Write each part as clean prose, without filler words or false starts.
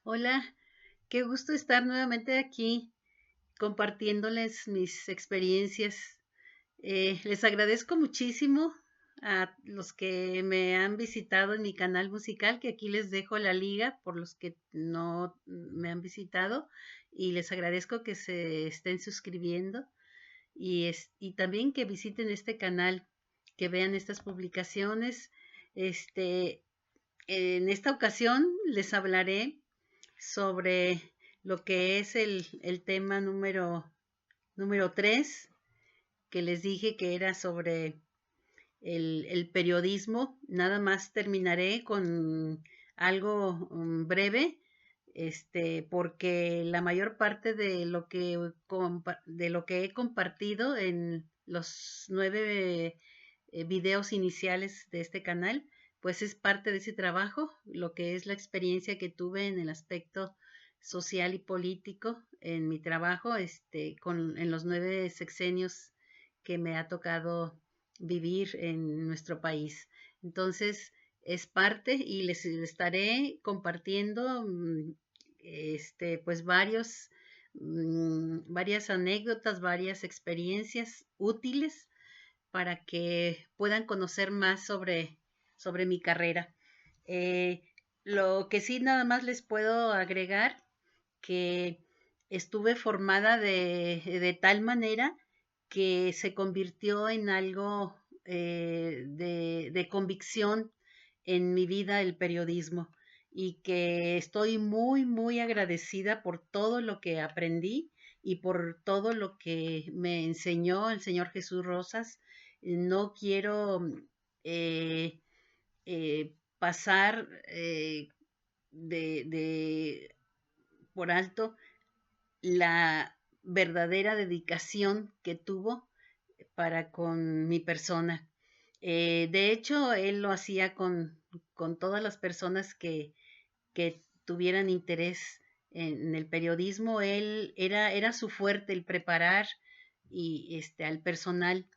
Hola, qué gusto estar nuevamente aquí compartiéndoles mis experiencias. Les agradezco muchísimo a los que me han visitado en mi canal musical, que aquí les dejo la liga por los que no me han visitado y les agradezco que se estén suscribiendo y también que visiten este canal, que vean estas publicaciones. Este, en esta ocasión les hablaré sobre lo que es el tema número 3 que les dije que era sobre el periodismo. Nada más terminaré con algo breve, porque la mayor parte de lo que he compartido en los 9 videos iniciales de este canal, pues es parte de ese trabajo, lo que es la experiencia que tuve en el aspecto social y político en mi trabajo, en los 9 sexenios que me ha tocado vivir en nuestro país. Entonces, es parte y les estaré compartiendo pues varias anécdotas, varias experiencias útiles para que puedan conocer más sobre mi carrera. Eh, lo que sí nada más les puedo agregar que estuve formada de tal manera que se convirtió en algo de convicción en mi vida el periodismo y que estoy muy, muy agradecida por todo lo que aprendí y por todo lo que me enseñó el señor Jesús Rosas. No quiero eh, pasar de por alto la verdadera dedicación que tuvo para con mi persona. De hecho, él lo hacía con todas las personas que tuvieran interés en el periodismo. Era su fuerte el preparar al personal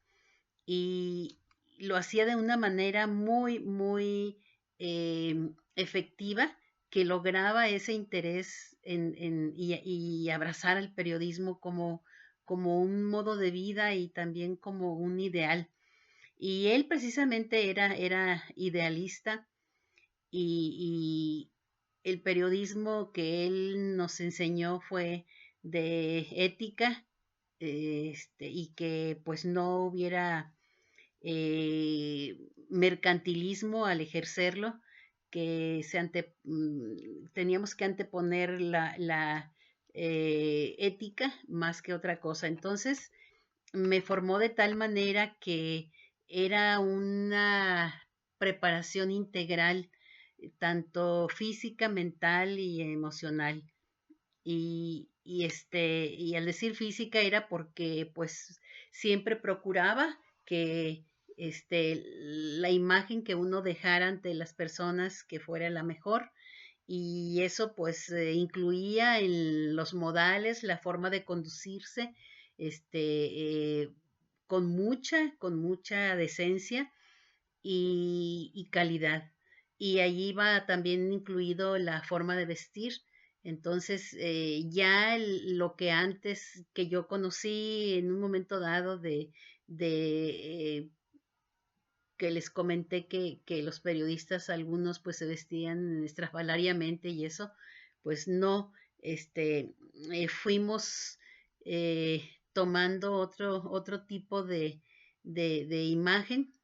y lo hacía de una manera muy, muy efectiva que lograba ese interés y abrazar al periodismo como un modo de vida y también como un ideal. Y él precisamente era idealista y el periodismo que él nos enseñó fue de ética, y que pues no hubiera mercantilismo al ejercerlo, que teníamos que anteponer la ética más que otra cosa. Entonces, me formó de tal manera que era una preparación integral, tanto física, mental y emocional. Y al decir física era porque pues siempre procuraba que la imagen que uno dejara ante las personas que fuera la mejor, y eso pues incluía en los modales, la forma de conducirse, con mucha decencia y calidad. Y allí va también incluido la forma de vestir. Entonces, lo que antes que yo conocí en un momento dado de que les comenté que los periodistas, algunos pues se vestían estrafalariamente y eso, pues no, fuimos tomando otro tipo de imagen,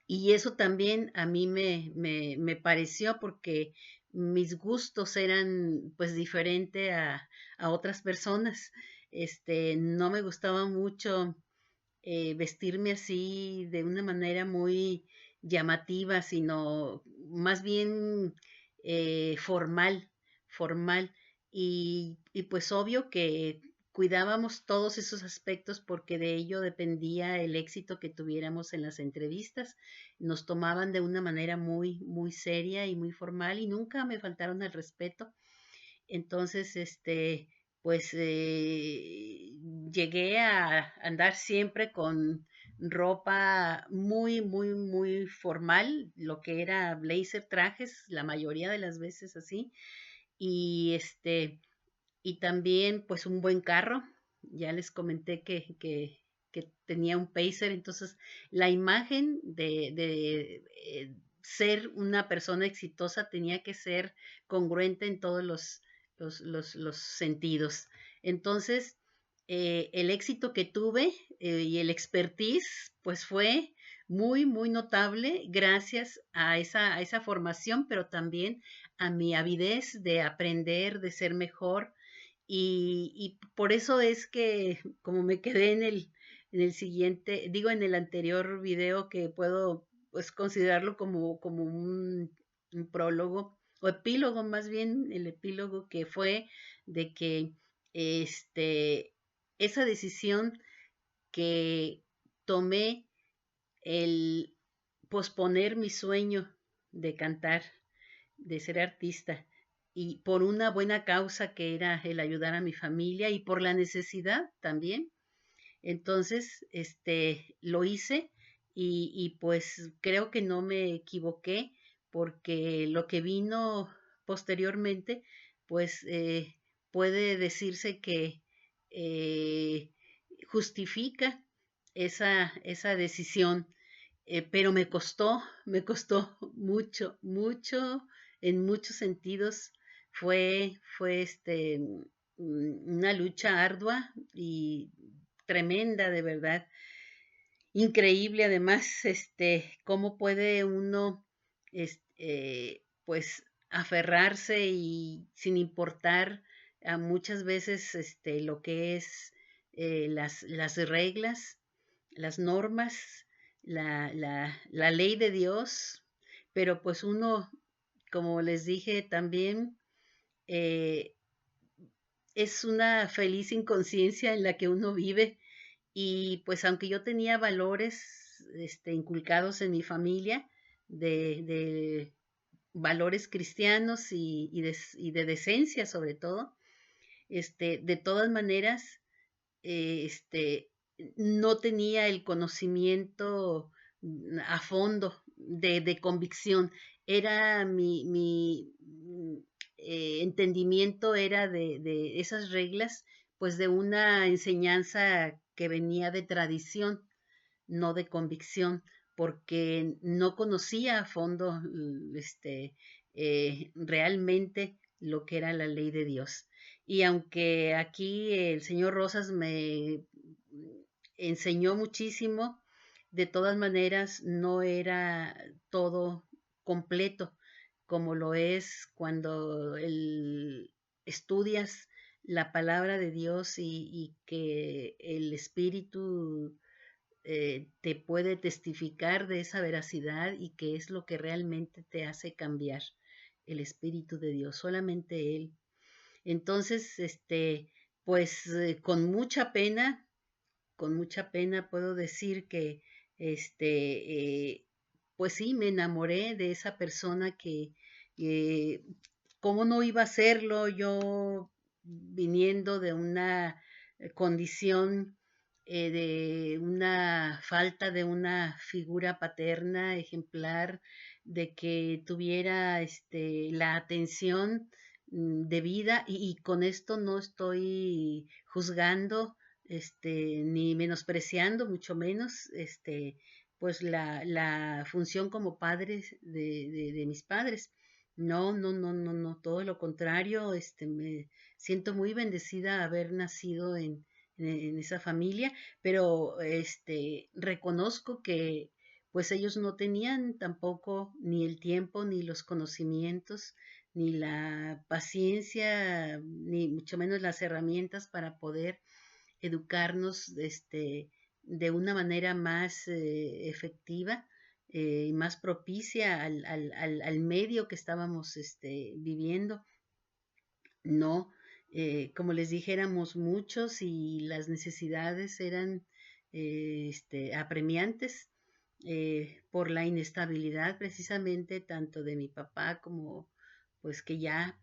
y eso también a mí me pareció porque mis gustos eran pues diferente a otras personas. No me gustaba mucho vestirme así de una manera muy llamativa, sino más bien formal. Y pues obvio que cuidábamos todos esos aspectos porque de ello dependía el éxito que tuviéramos en las entrevistas. Nos tomaban de una manera muy, muy seria y muy formal y nunca me faltaron el respeto. Entonces, pues llegué a andar siempre con ropa muy, muy, muy formal, lo que era blazer, trajes, la mayoría de las veces así, y y también pues un buen carro. Ya les comenté que tenía un Pacer, entonces la imagen ser una persona exitosa tenía que ser congruente en todos los sentidos. Entonces, el éxito que tuve y el expertise, pues fue muy, muy notable gracias a esa formación, pero también a mi avidez de aprender, de ser mejor. Y por eso es que como me quedé en el siguiente, digo en el anterior video, que puedo pues considerarlo como un prólogo o epílogo, más bien el epílogo que fue de que este, esa decisión que tomé, el posponer mi sueño de cantar, de ser artista, y por una buena causa que era el ayudar a mi familia y por la necesidad también. Entonces, lo hice y pues creo que no me equivoqué porque lo que vino posteriormente, pues puede decirse que eh, justifica esa decisión, pero me costó mucho, mucho, en muchos sentidos. Fue una lucha ardua y tremenda, de verdad. Increíble, además, cómo puede uno, pues, aferrarse y sin importar a muchas veces, lo que es las reglas, las normas, la ley de Dios, pero pues uno, como les dije también, eh, es una feliz inconsciencia en la que uno vive y pues aunque yo tenía valores inculcados en mi familia de valores cristianos y de decencia sobre todo, de todas maneras, este, no tenía el conocimiento a fondo de convicción. Era mi entendimiento era de esas reglas, pues de una enseñanza que venía de tradición, no de convicción, porque no conocía a fondo realmente lo que era la ley de Dios. Y aunque aquí el señor Rosas me enseñó muchísimo, de todas maneras no era todo completo como lo es cuando estudias la palabra de Dios y que el Espíritu te puede testificar de esa veracidad y que es lo que realmente te hace cambiar, el Espíritu de Dios, solamente Él. Entonces, pues con mucha pena puedo decir que, pues sí, me enamoré de esa persona que, eh, ¿cómo no iba a hacerlo yo viniendo de una condición de una falta de una figura paterna ejemplar, de que tuviera la atención debida y con esto no estoy juzgando ni menospreciando, mucho menos, pues la función como padres de mis padres. No, no, no, no, no, todo lo contrario, me siento muy bendecida haber nacido en esa familia, pero reconozco que pues ellos no tenían tampoco ni el tiempo, ni los conocimientos, ni la paciencia, ni mucho menos las herramientas para poder educarnos de una manera más efectiva y más propicia al medio que estábamos viviendo. No, como les dije, éramos muchos y las necesidades eran apremiantes por la inestabilidad precisamente tanto de mi papá como pues que ya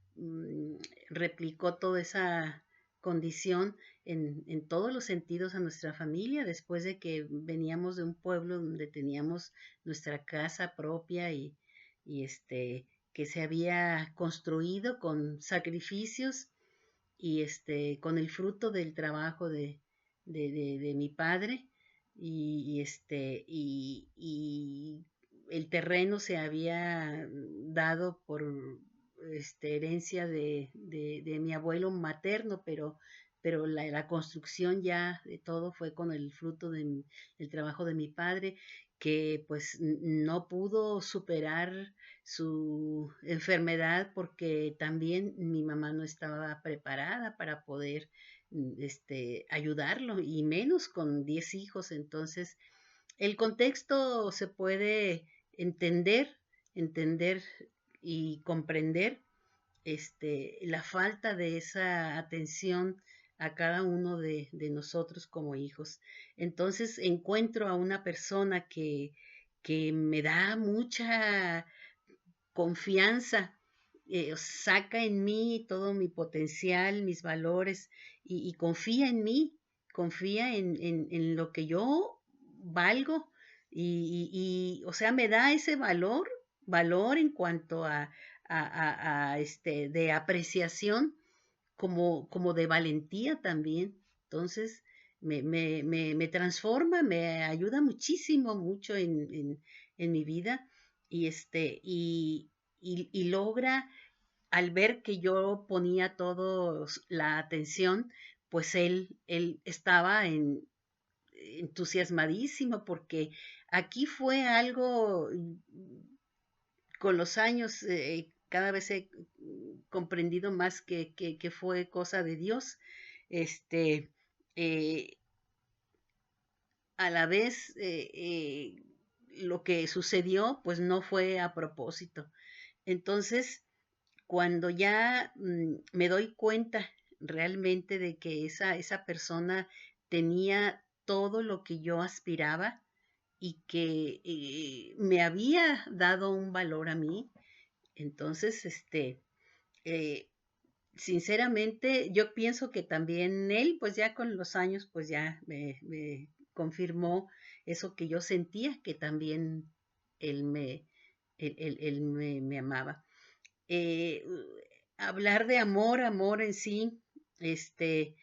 replicó toda esa condición en todos los sentidos a nuestra familia después de que veníamos de un pueblo donde teníamos nuestra casa propia y que se había construido con sacrificios y con el fruto del trabajo de mi padre y el terreno se había dado por herencia de mi abuelo materno, pero la construcción ya de todo fue con el fruto del trabajo de mi padre, que pues no pudo superar su enfermedad porque también mi mamá no estaba preparada para poder ayudarlo y menos con 10 hijos. Entonces, el contexto se puede entender y comprender la falta de esa atención a cada uno de nosotros como hijos. Entonces encuentro a una persona que me da mucha confianza, saca en mí todo mi potencial, mis valores y confía en mí, confía en lo que yo valgo o sea, me da ese valor en cuanto a de apreciación como de valentía también. Entonces, me transforma, me ayuda muchísimo, mucho en mi vida y, y logra, al ver que yo ponía toda la atención, pues él estaba entusiasmadísimo porque aquí fue algo con los años, cada vez he comprendido más que fue cosa de Dios. Este, eh, a la vez, lo que sucedió, pues no fue a propósito. Entonces, cuando ya me doy cuenta realmente de que esa persona tenía todo lo que yo aspiraba y que me había dado un valor a mí, entonces, eh, sinceramente, yo pienso que también él, pues ya con los años, pues ya me confirmó eso que yo sentía, que también él me amaba. Eh, Hablar de amor en sí, sé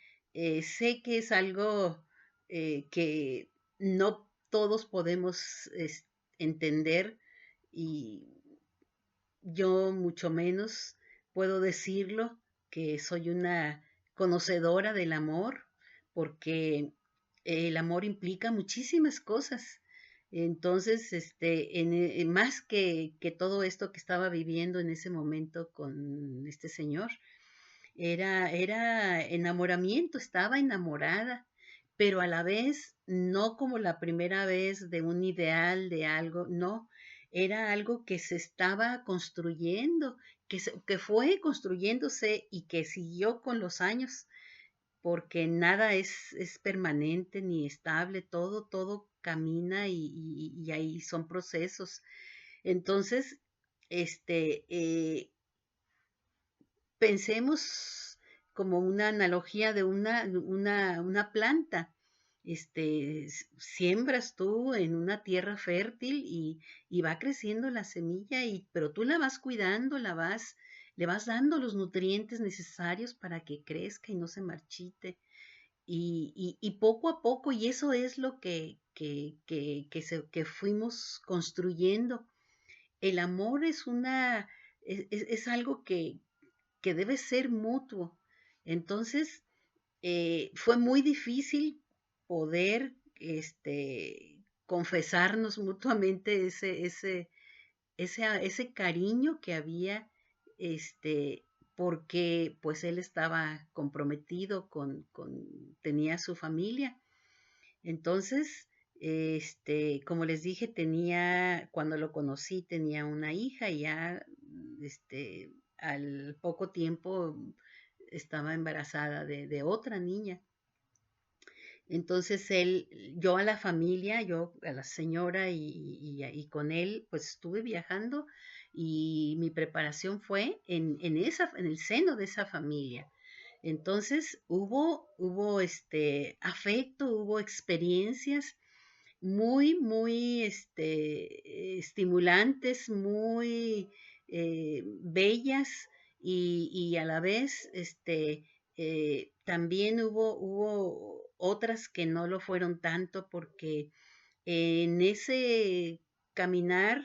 que es algo que no todos podemos entender y yo mucho menos puedo decirlo, que soy una conocedora del amor, porque el amor implica muchísimas cosas. Entonces, más que todo esto que estaba viviendo en ese momento con este señor, era enamoramiento, estaba enamorada, pero a la vez no como la primera vez de un ideal, de algo, no, era algo que se estaba construyendo, que fue construyéndose y que siguió con los años, porque nada es permanente ni estable, todo camina y ahí son procesos. Entonces, este, eh, pensemos como una analogía de una planta. Siembras tú en una tierra fértil y va creciendo la semilla, pero tú la vas cuidando, le vas dando los nutrientes necesarios para que crezca y no se marchite. Y poco a poco, y eso es lo que fuimos construyendo. El amor es algo que debe ser mutuo. Entonces, fue muy difícil poder confesarnos mutuamente ese cariño que había, porque pues él estaba comprometido tenía su familia. Entonces, como les dije, cuando lo conocí, tenía una hija y ya, al poco tiempo estaba embarazada de otra niña. Entonces yo a la familia, yo a la señora y con él, pues estuve viajando y mi preparación fue en el seno de esa familia. Entonces hubo afecto, hubo experiencias muy, muy estimulantes, muy bellas y a la vez, también hubo otras que no lo fueron tanto porque en ese caminar,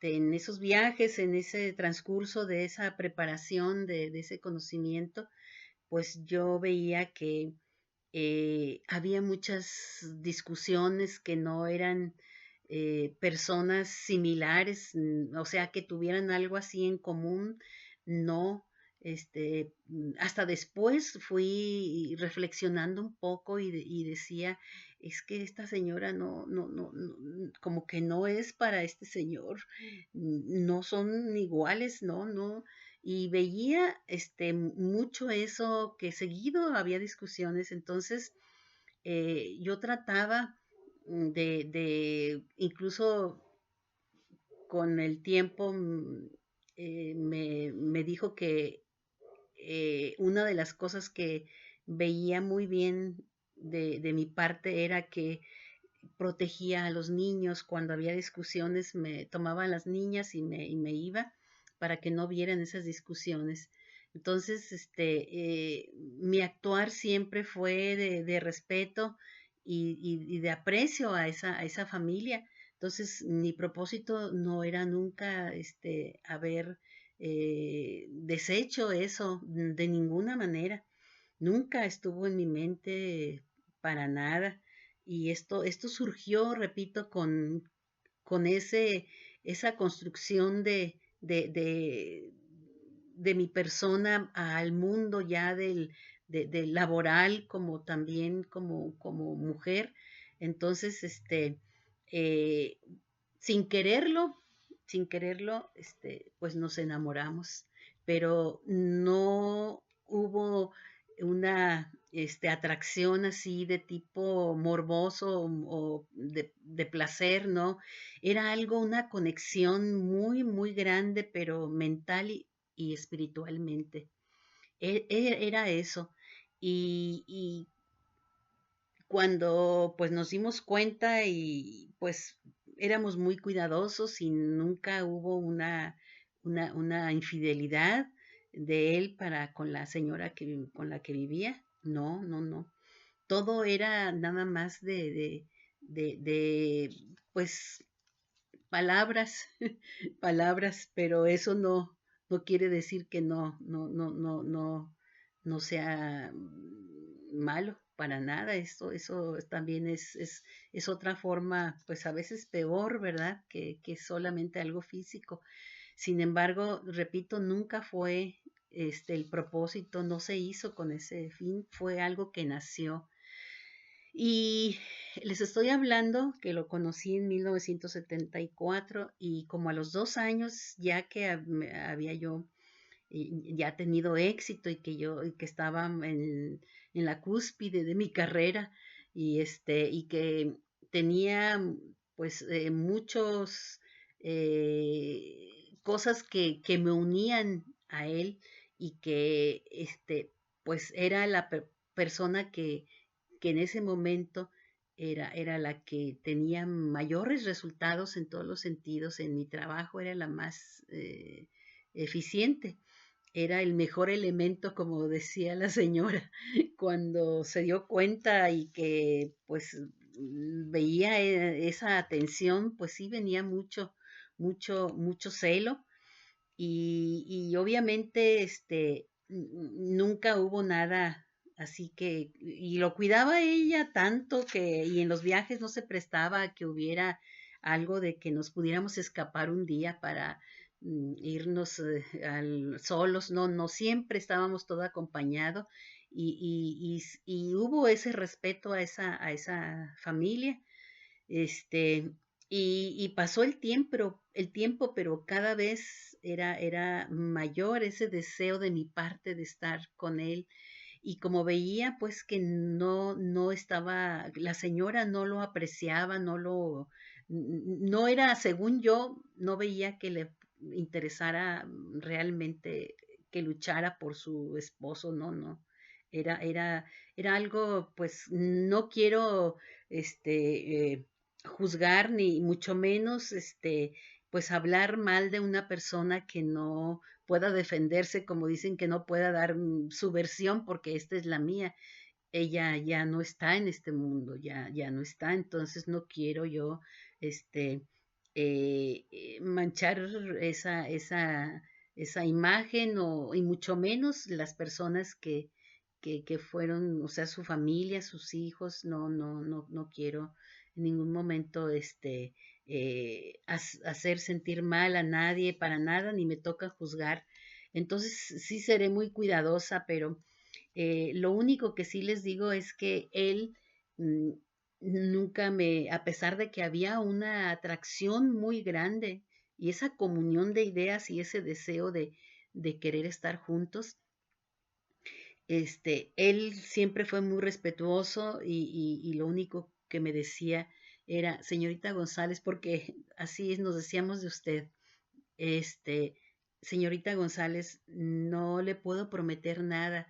en esos viajes, en ese transcurso de esa preparación, de ese conocimiento, pues yo veía que había muchas discusiones que no eran personas similares, o sea, que tuvieran algo así en común, no. Hasta después fui reflexionando un poco y decía, es que esta señora como que no es para este señor, no son iguales, no, y veía mucho eso, que seguido había discusiones, entonces yo trataba incluso con el tiempo, me dijo que una de las cosas que veía muy bien de mi parte era que protegía a los niños. Cuando había discusiones, me tomaba a las niñas y me iba para que no vieran esas discusiones. Entonces, mi actuar siempre fue de respeto y de aprecio a esa familia. Entonces, mi propósito no era nunca haber deshecho eso de ninguna manera. Nunca estuvo en mi mente para nada. Y esto surgió, repito, con esa construcción de mi persona al mundo ya del laboral, como también como mujer. Entonces, eh, sin quererlo, pues nos enamoramos, pero no hubo una atracción así de tipo morboso o de placer, ¿no? Era algo, una conexión muy, muy grande, pero mental y espiritualmente. Era eso. Y cuando pues nos dimos cuenta y pues éramos muy cuidadosos y nunca hubo una infidelidad de él para con la señora con la que vivía. No, no, no. Todo era nada más de pues palabras, palabras, pero eso no quiere decir que no sea malo para nada. Eso también es otra forma, pues a veces peor, ¿verdad? Que solamente algo físico. Sin embargo, repito, nunca fue el propósito, no se hizo con ese fin, fue algo que nació. Y les estoy hablando que lo conocí en 1974 y como a los 2 años, ya que había yo ya tenido éxito y que estaba en la cúspide de mi carrera y que tenía pues muchos cosas que me unían a él y que pues era la persona que en ese momento era la que tenía mayores resultados en todos los sentidos. En mi trabajo era la más eficiente, era el mejor elemento, como decía la señora, cuando se dio cuenta y que pues veía esa atención, pues sí venía mucho, mucho, mucho celo y obviamente nunca hubo nada así que, y lo cuidaba ella tanto que, y en los viajes no se prestaba a que hubiera algo de que nos pudiéramos escapar un día para irnos solos, no, siempre estábamos todo acompañado y hubo ese respeto a esa familia. este, y pasó el tiempo, pero cada vez era mayor ese deseo de mi parte de estar con él. Y como veía, pues que no estaba, la señora no lo apreciaba, no era, según yo, no veía que le interesara realmente que luchara por su esposo, no. Era algo, pues no quiero, juzgar ni mucho menos pues hablar mal de una persona que no pueda defenderse, como dicen, que no pueda dar su versión porque esta es la mía. Ella ya no está en este mundo, ya no está, entonces no quiero yo este manchar esa imagen y mucho menos las personas que fueron, o sea, su familia, sus hijos, no quiero en ningún momento hacer sentir mal a nadie para nada, ni me toca juzgar. Entonces sí seré muy cuidadosa, pero lo único que sí les digo es que él mm, nunca a pesar de que había una atracción muy grande y esa comunión de ideas y ese deseo de querer estar juntos, él siempre fue muy respetuoso y lo único que me decía era, señorita González, porque así nos decíamos de usted, este, señorita González, no le puedo prometer nada.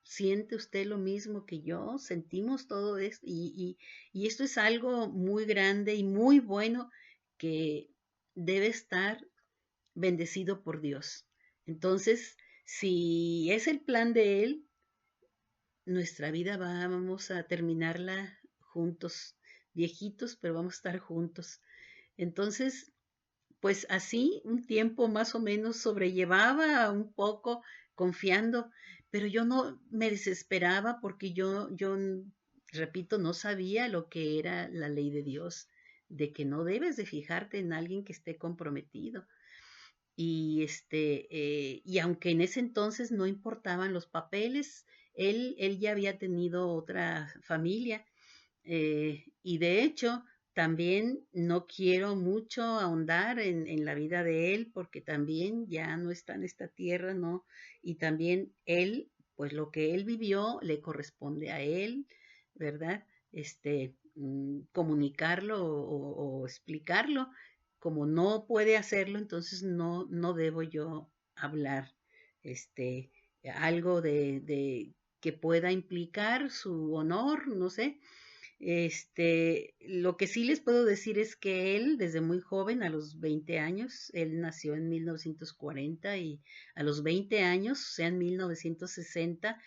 ¿Siente usted lo mismo que yo? Sentimos todo esto y esto es algo muy grande y muy bueno que debe estar bendecido por Dios. Entonces, si es el plan de Él, nuestra vida vamos a terminarla juntos, viejitos, pero vamos a estar juntos. Entonces, pues así un tiempo más o menos sobrellevaba un poco confiando, pero yo no me desesperaba porque repito, no sabía lo que era la ley de Dios, de que no debes de fijarte en alguien que esté comprometido. Y aunque en ese entonces no importaban los papeles, él ya había tenido otra familia y de hecho, también no quiero mucho ahondar en la vida de él, porque también ya no está en esta tierra, ¿no? Y también él, pues lo que él vivió le corresponde a él, ¿verdad? Comunicarlo o explicarlo. Como no puede hacerlo, entonces no debo yo hablar, este, algo de que pueda implicar su honor, no sé. Lo que sí les puedo decir es que él, desde muy joven, a los 20 años, él nació en 1940 y a los 20 años, o sea, en 1960,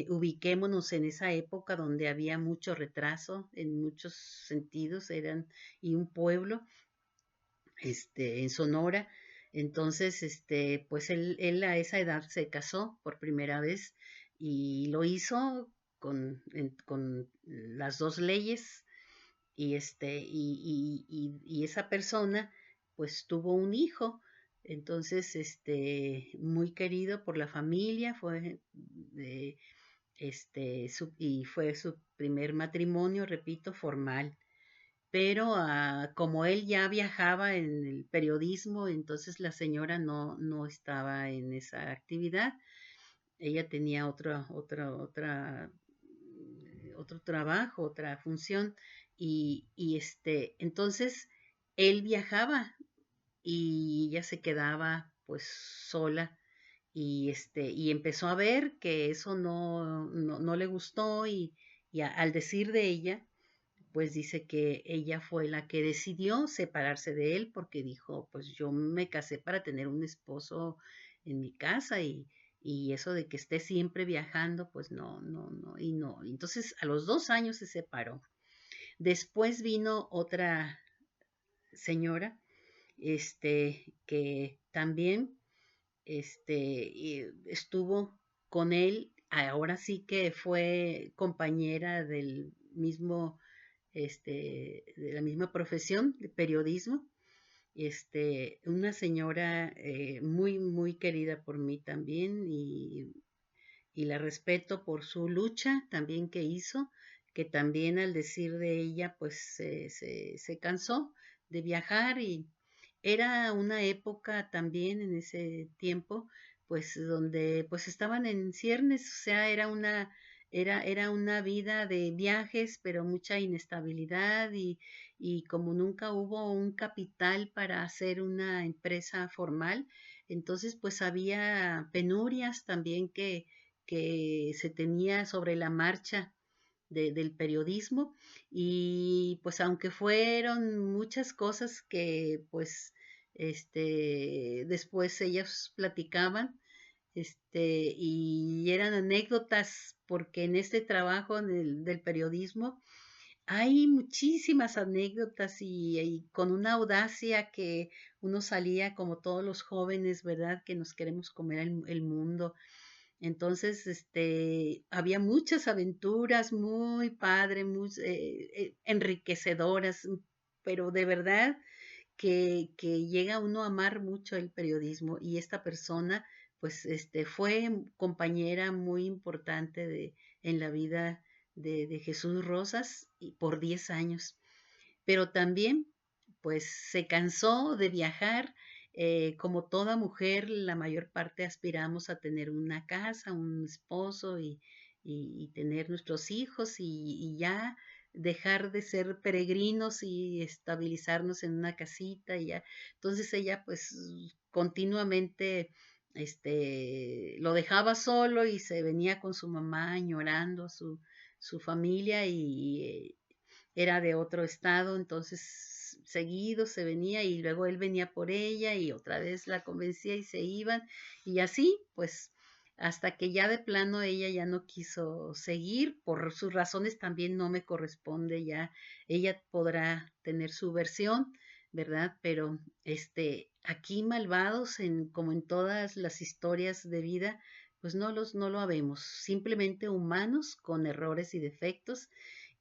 ubiquémonos en esa época donde había mucho retraso en muchos sentidos, y un pueblo, en Sonora. Entonces, pues él a esa edad se casó por primera vez y lo hizo con las dos leyes y esa persona pues tuvo un hijo. Entonces, muy querido por la familia, y fue su primer matrimonio, repito, formal. Pero como él ya viajaba en el periodismo, entonces la señora no estaba en esa actividad. Ella tenía otro trabajo, otra función, entonces él viajaba y ella se quedaba pues sola y empezó a ver que eso no le gustó y al decir de ella, pues dice que ella fue la que decidió separarse de él porque dijo, pues yo me casé para tener un esposo en mi casa y eso de que esté siempre viajando, pues no, y no. Entonces a los 2 años se separó. Después vino otra señora, que también, estuvo con él, ahora sí que fue compañera de la misma profesión de periodismo, una señora muy querida por mí también y la respeto por su lucha también que hizo, que también al decir de ella pues se cansó de viajar y era una época también en ese tiempo pues donde pues estaban en ciernes, o sea, era una vida de viajes, pero mucha inestabilidad y como nunca hubo un capital para hacer una empresa formal, entonces pues había penurias también que se tenía sobre la marcha del periodismo y pues aunque fueron muchas cosas que pues después ellos platicaban, y eran anécdotas porque en este trabajo del periodismo hay muchísimas anécdotas y con una audacia que uno salía como todos los jóvenes, ¿verdad? Que nos queremos comer el mundo. Entonces, había muchas aventuras muy padre, muy enriquecedoras, pero de verdad que llega uno a amar mucho el periodismo y esta persona, pues, fue compañera muy importante en la vida de Jesús Rosas y por 10 años. Pero también, pues, se cansó de viajar. Como toda mujer, la mayor parte aspiramos a tener una casa, un esposo y tener nuestros hijos y ya dejar de ser peregrinos y estabilizarnos en una casita y ya. Entonces ella pues continuamente lo dejaba solo y se venía con su mamá añorando a su familia y era de otro estado, entonces seguido se venía y luego él venía por ella y otra vez la convencía y se iban y así pues hasta que ya de plano ella ya no quiso seguir, por sus razones también no me corresponde ya, ella podrá tener su versión, ¿verdad? Pero aquí malvados como en todas las historias de vida, pues no lo habemos, simplemente humanos con errores y defectos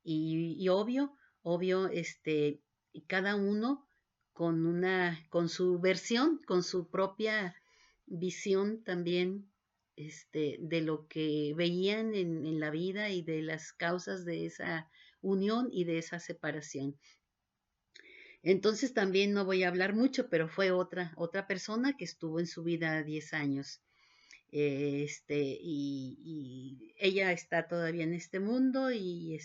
y obvio, y cada uno con su versión, con su propia visión también, de lo que veían en la vida y de las causas de esa unión y de esa separación. Entonces también no voy a hablar mucho, pero fue otra persona que estuvo en su vida 10 años. Y ella está todavía en este mundo y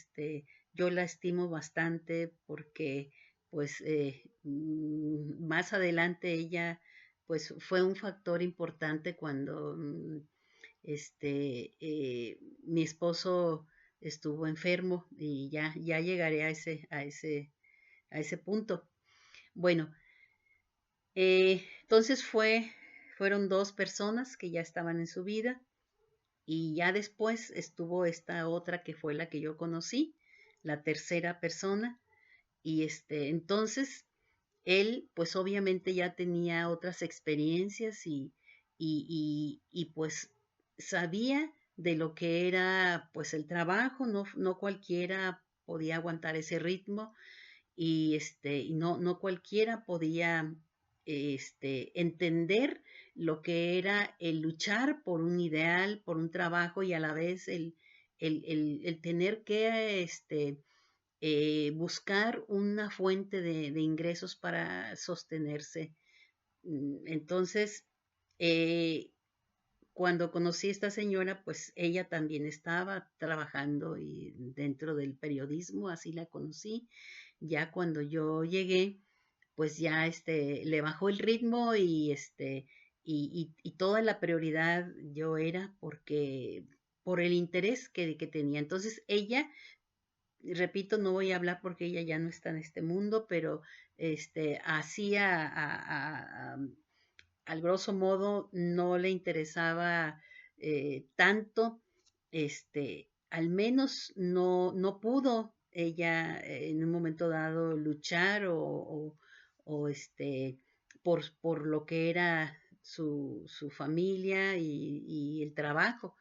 yo la estimo bastante porque pues más adelante ella pues fue un factor importante cuando mi esposo estuvo enfermo y ya llegaré a ese punto. Bueno, entonces fueron dos personas que ya estaban en su vida y ya después estuvo esta otra que fue la que yo conocí, la tercera persona, y entonces él pues obviamente ya tenía otras experiencias y pues sabía de lo que era pues el trabajo, no cualquiera podía aguantar ese ritmo y no cualquiera podía entender lo que era el luchar por un ideal, por un trabajo y a la vez el tener que buscar una fuente de ingresos para sostenerse. Entonces, eh, cuando conocí a esta señora, pues ella también estaba trabajando y dentro del periodismo, así la conocí. Ya cuando yo llegué, pues ya le bajó el ritmo y toda la prioridad yo era porque por el interés que tenía. Entonces ella, repito, no voy a hablar porque ella ya no está en este mundo, pero hacía al grosso modo no le interesaba tanto, al menos no pudo ella en un momento dado luchar o por lo que era su familia y el trabajo.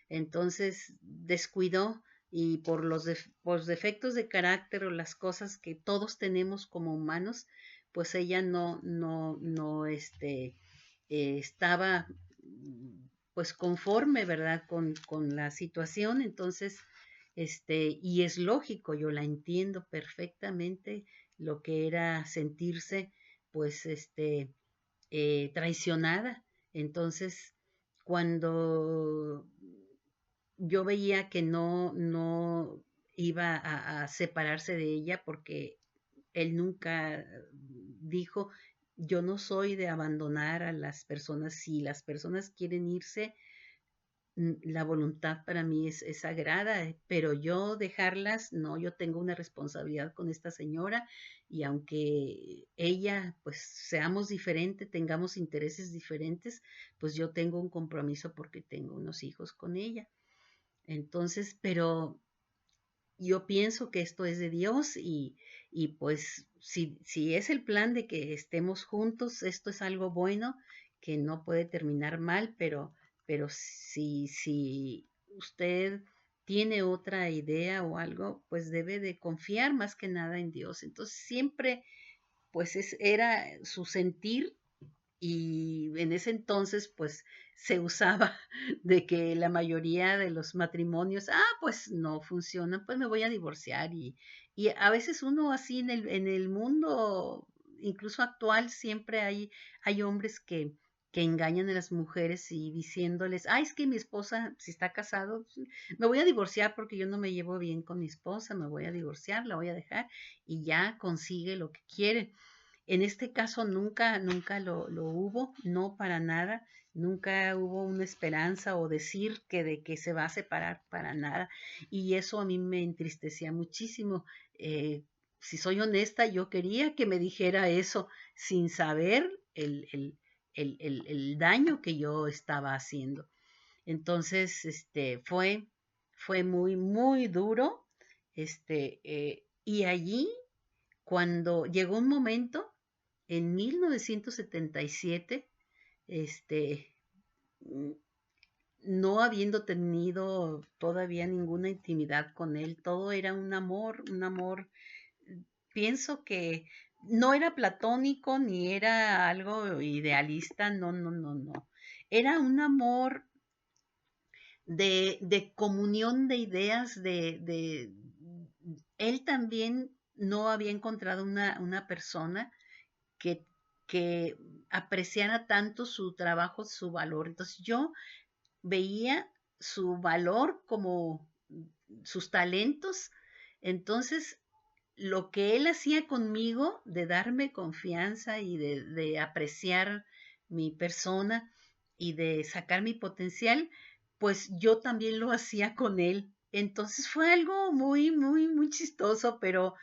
Entonces descuidó y por defectos de carácter o las cosas que todos tenemos como humanos, pues ella no estaba pues conforme, ¿verdad? Con la situación, entonces, y es lógico, yo la entiendo perfectamente lo que era sentirse, pues, traicionada. Entonces, cuando yo veía que no iba a separarse de ella porque él nunca dijo, yo no soy de abandonar a las personas, si las personas quieren irse, la voluntad para mí es sagrada, pero yo dejarlas, no, yo tengo una responsabilidad con esta señora y aunque ella, pues seamos diferentes, tengamos intereses diferentes, pues yo tengo un compromiso porque tengo unos hijos con ella. Entonces, pero yo pienso que esto es de Dios y pues si es el plan de que estemos juntos, esto es algo bueno que no puede terminar mal, pero si usted tiene otra idea o algo, pues debe de confiar más que nada en Dios. Entonces siempre, pues era su sentir y en ese entonces, pues se usaba de que la mayoría de los matrimonios, pues no funcionan, pues me voy a divorciar. Y a veces uno así en el mundo, incluso actual, siempre hay hombres que engañan a las mujeres y diciéndoles, es que mi esposa, si está casado, me voy a divorciar porque yo no me llevo bien con mi esposa, me voy a divorciar, la voy a dejar y ya consigue lo que quiere. En este caso nunca lo hubo, no para nada, nunca hubo una esperanza o decir que de que se va a separar para nada. Y eso a mí me entristecía muchísimo. Eh, si soy honesta, yo quería que me dijera eso sin saber el daño que yo estaba haciendo. Entonces, fue muy duro. Y allí, cuando llegó un momento en 1977, este, mm, no habiendo tenido todavía ninguna intimidad con él, todo era un amor, pienso que no era platónico ni era algo idealista, no. Era un amor de comunión de ideas, él también no había encontrado una persona que, que apreciara tanto su trabajo, su valor. Entonces yo veía su valor como sus talentos. Entonces, lo que él hacía conmigo de darme confianza y de apreciar mi persona y de sacar mi potencial, pues yo también lo hacía con él. Entonces fue algo muy chistoso, pero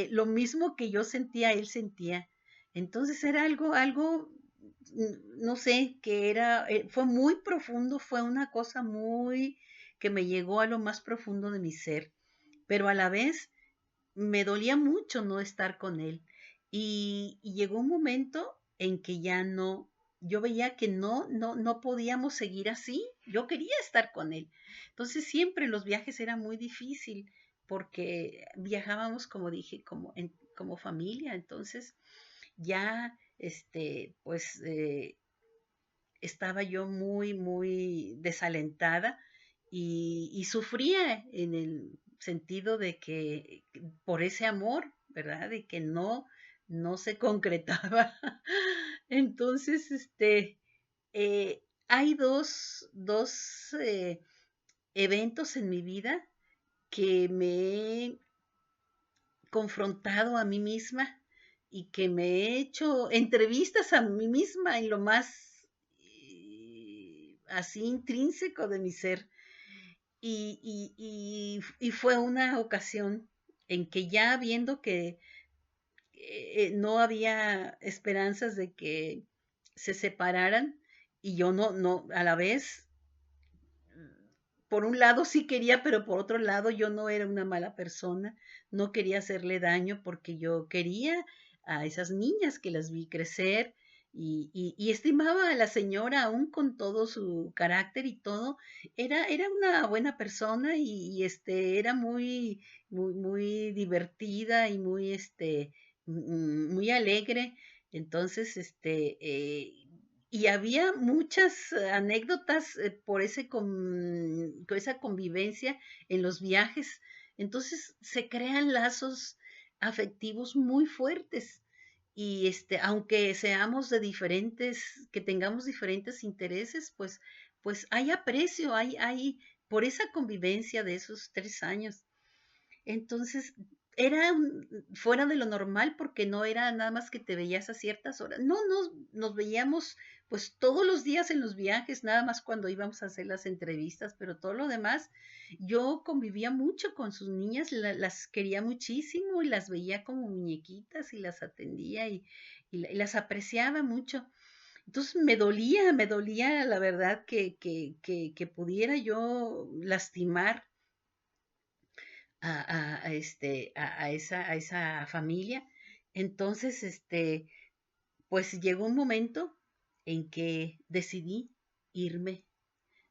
lo mismo que yo sentía, él sentía. Entonces era algo, no sé, fue muy profundo, fue una cosa muy que me llegó a lo más profundo de mi ser, pero a la vez me dolía mucho no estar con él. Y llegó un momento en que ya no, yo veía que no podíamos seguir así. Yo quería estar con él. Entonces siempre los viajes era muy difícil porque viajábamos, como dije, como familia. Entonces ya, estaba yo muy desalentada y sufría en el sentido de que por ese amor, ¿verdad? De que no se concretaba. Entonces, hay dos eventos en mi vida que me he confrontado a mí misma y que me he hecho entrevistas a mí misma en lo más así intrínseco de mi ser. Y fue una ocasión en que ya viendo que no había esperanzas de que se separaran y yo no, a la vez por un lado sí quería, pero por otro lado yo no era una mala persona, no quería hacerle daño porque yo quería a esas niñas que las vi crecer y estimaba a la señora aún con todo su carácter y todo, era una buena persona era muy divertida y muy alegre. Entonces, y había muchas anécdotas por por esa convivencia en los viajes. Entonces se crean lazos afectivos muy fuertes. Y aunque seamos de diferentes, que tengamos diferentes intereses, pues hay aprecio, hay por esa convivencia de esos 3 años. Entonces, era fuera de lo normal porque no era nada más que te veías a ciertas horas. No, nos veíamos pues todos los días en los viajes, nada más cuando íbamos a hacer las entrevistas, pero todo lo demás, yo convivía mucho con sus niñas, las quería muchísimo y las veía como muñequitas y las atendía y las apreciaba mucho. Entonces me dolía la verdad que pudiera yo lastimar a esa familia. Entonces, pues llegó un momento en que decidí irme.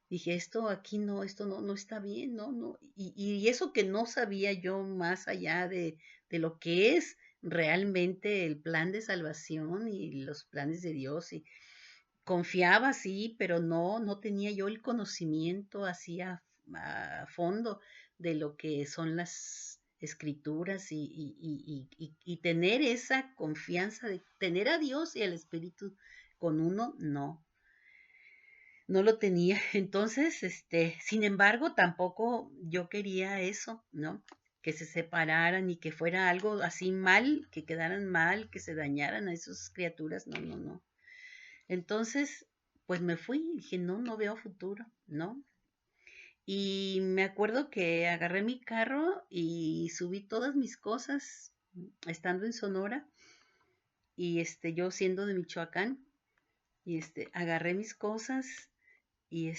Dije, esto aquí no, esto no, no está bien, no, no. Y eso que no sabía yo más allá de lo que es realmente el plan de salvación y los planes de Dios. Y confiaba, sí, pero no tenía yo el conocimiento así a fondo de lo que son las escrituras y tener esa confianza de tener a Dios y al Espíritu con uno, no lo tenía. Entonces, sin embargo, tampoco yo quería eso, ¿no? Que se separaran y que fuera algo así mal, que quedaran mal, que se dañaran a esas criaturas, no, no, no. Entonces, pues me fui y dije, no, no veo futuro, ¿no? Y me acuerdo que agarré mi carro y subí todas mis cosas estando en Sonora y yo siendo de Michoacán y agarré mis cosas y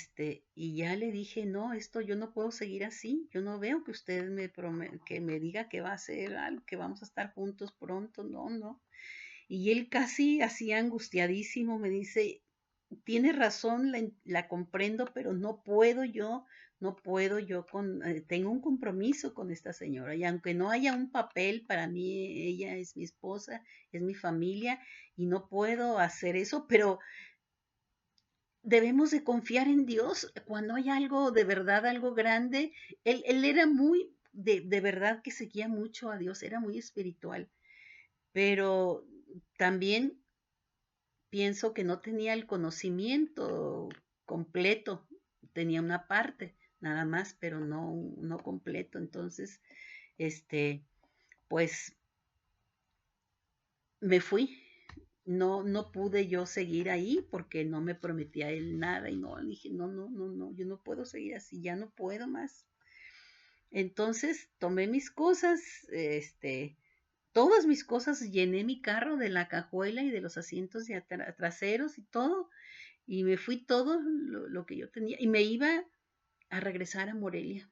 ya le dije, no, esto yo no puedo seguir así, yo no veo que usted que me diga que va a hacer algo, que vamos a estar juntos pronto, no, no. Y él casi así angustiadísimo me dice, tienes razón, la comprendo, pero no puedo yo tengo un compromiso con esta señora y aunque no haya un papel, para mí ella es mi esposa, es mi familia y no puedo hacer eso, pero debemos de confiar en Dios cuando hay algo de verdad, algo grande. Él era muy, de verdad que seguía mucho a Dios, era muy espiritual, pero también pienso que no tenía el conocimiento completo, tenía una parte nada más, pero no completo. Entonces, pues me fui. No pude yo seguir ahí porque no me prometía él nada y no, dije, no, yo no puedo seguir así, ya no puedo más. Entonces tomé mis cosas, todas mis cosas, llené mi carro de la cajuela y de los asientos de traseros y todo, y me fui todo lo que yo tenía y me iba a regresar a Morelia.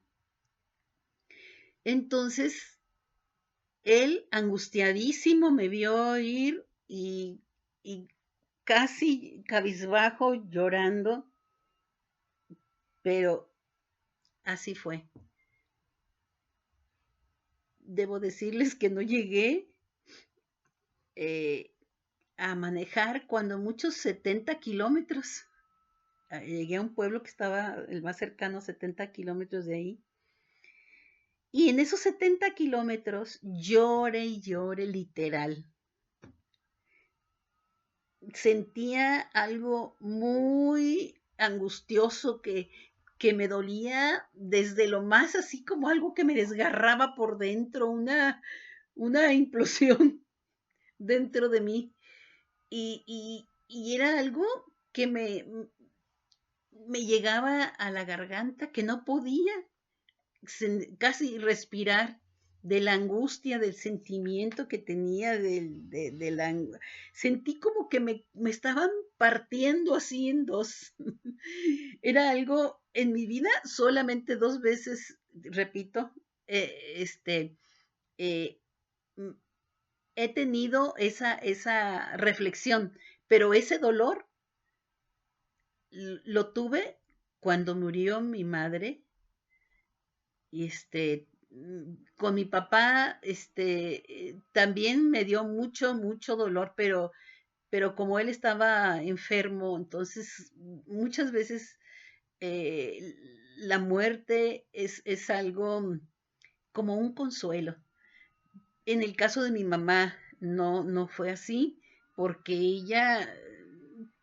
Entonces, él angustiadísimo me vio ir y casi cabizbajo llorando, pero así fue. Debo decirles que no llegué eh, a manejar cuando muchos 70 kilómetros. Llegué a un pueblo que estaba el más cercano, 70 kilómetros de ahí. Y en esos 70 kilómetros llore y llore literal. Sentía algo muy angustioso que me dolía desde lo más así como algo que me desgarraba por dentro, una implosión dentro de mí. Y era algo que me llegaba a la garganta, que no podía casi respirar de la angustia, del sentimiento que tenía, sentí como que me estaban partiendo así en dos. Era algo en mi vida, solamente dos veces, repito, eh, he tenido esa reflexión, pero ese dolor lo tuve cuando murió mi madre y con mi papá, también me dio mucho dolor, pero como él estaba enfermo, entonces muchas veces eh, la muerte es algo como un consuelo. En el caso de mi mamá, no fue así, porque ella,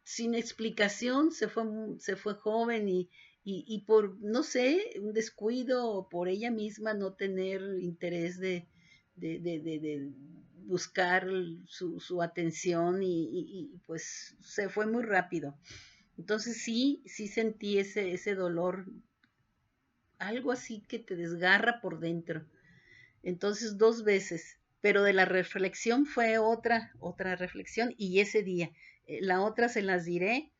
sin explicación, se fue joven y por, no sé, un descuido o por ella misma no tener interés de buscar su atención y pues se fue muy rápido. Entonces sí sentí ese dolor, algo así que te desgarra por dentro. Entonces 2 veces, pero de la reflexión fue otra reflexión y ese día. La otra se las diré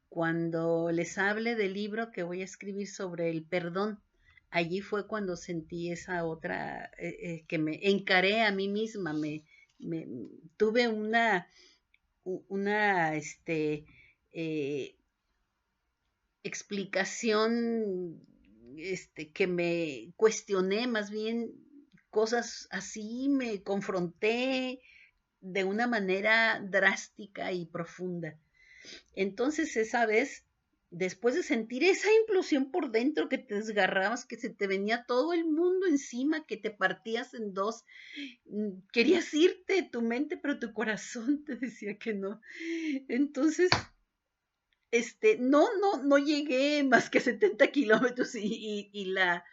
cuando les hable del libro que voy a escribir sobre el perdón. Allí fue cuando sentí esa otra, que me encaré a mí misma, me tuve una eh, explicación, que me cuestioné más bien cosas así, me confronté de una manera drástica y profunda. Entonces esa vez, después de sentir esa implosión por dentro, que te desgarrabas, que se te venía todo el mundo encima, que te partías en dos, querías irte de tu mente, pero tu corazón te decía que no. Entonces, no llegué más que 70 kilómetros y la